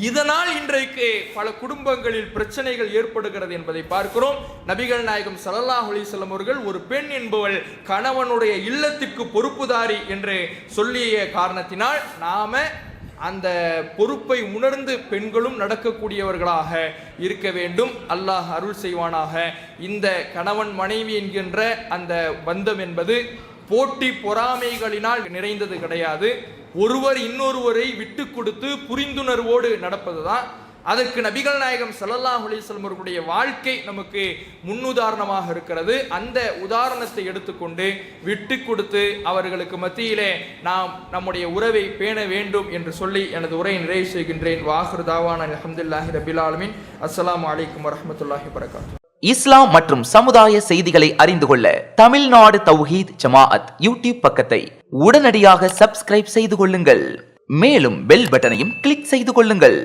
இதனால் இன்றைக்கு பல குடும்பங்களில் பிரச்சனைகள் ஏற்படுகிறது என்பதை பார்க்கிறோம். நபிகள் நாயகம் ஸல்லல்லாஹு அலைஹி வஸல்லம் அவர்கள் ஒரு பெண் என்பவள் கணவனுடைய இல்லத்திற்கு பொறுப்புதாரி என்று சொல்லிய காரணத்தினால் நாம அந்த பொறுப்பை உணர்ந்து பெண்களும் நடக்கக்கூடியவர்களாக இருக்க வேண்டும். அல்லாஹ் அருள் செய்வானாக. இந்த கணவன் மனைவி என்கின்ற அந்த பந்தம் என்பது போட்டி பொறாமைகளினால் நிறைந்தது கிடையாது. ஒருவர் இன்னொருவரை விட்டு கொடுத்து புரிந்துணர்வோடு நடப்பதுதான். அதற்கு நபிகள் நாயகம் ஸல்லல்லாஹு அலைஹி வஸல்லம் அவர்களுடைய வாழ்க்கை நமக்கு முன்னுதாரணமாக இருக்கிறது. அந்த உதாரணத்தை எடுத்துக்கொண்டு விட்டு கொடுத்து அவர்களுக்கு மத்தியிலே நாம் நம்முடைய உறவை பேண வேண்டும் என்று சொல்லி எனது உரையை நிறைவு செய்கின்றேன். வாஹிரு தாவானா அல்ஹம்துலில்லாஹி ரப்பில் ஆலமீன். அஸ்ஸலாமு அலைக்கும் வரஹ்மத்துல்லாஹி வபரகாத்துஹு. இஸ்லாம் மற்றும் சமுதாய செய்திகளை அறிந்து கொள்ள தமிழ்நாடு தௌஹீத் ஜமாஅத் யூடியூப் பக்கத்தை உடனடியாக சப்ஸ்கிரைப் செய்து கொள்ளுங்கள். மேலும் பெல் பட்டனையும் கிளிக் செய்து கொள்ளுங்கள்.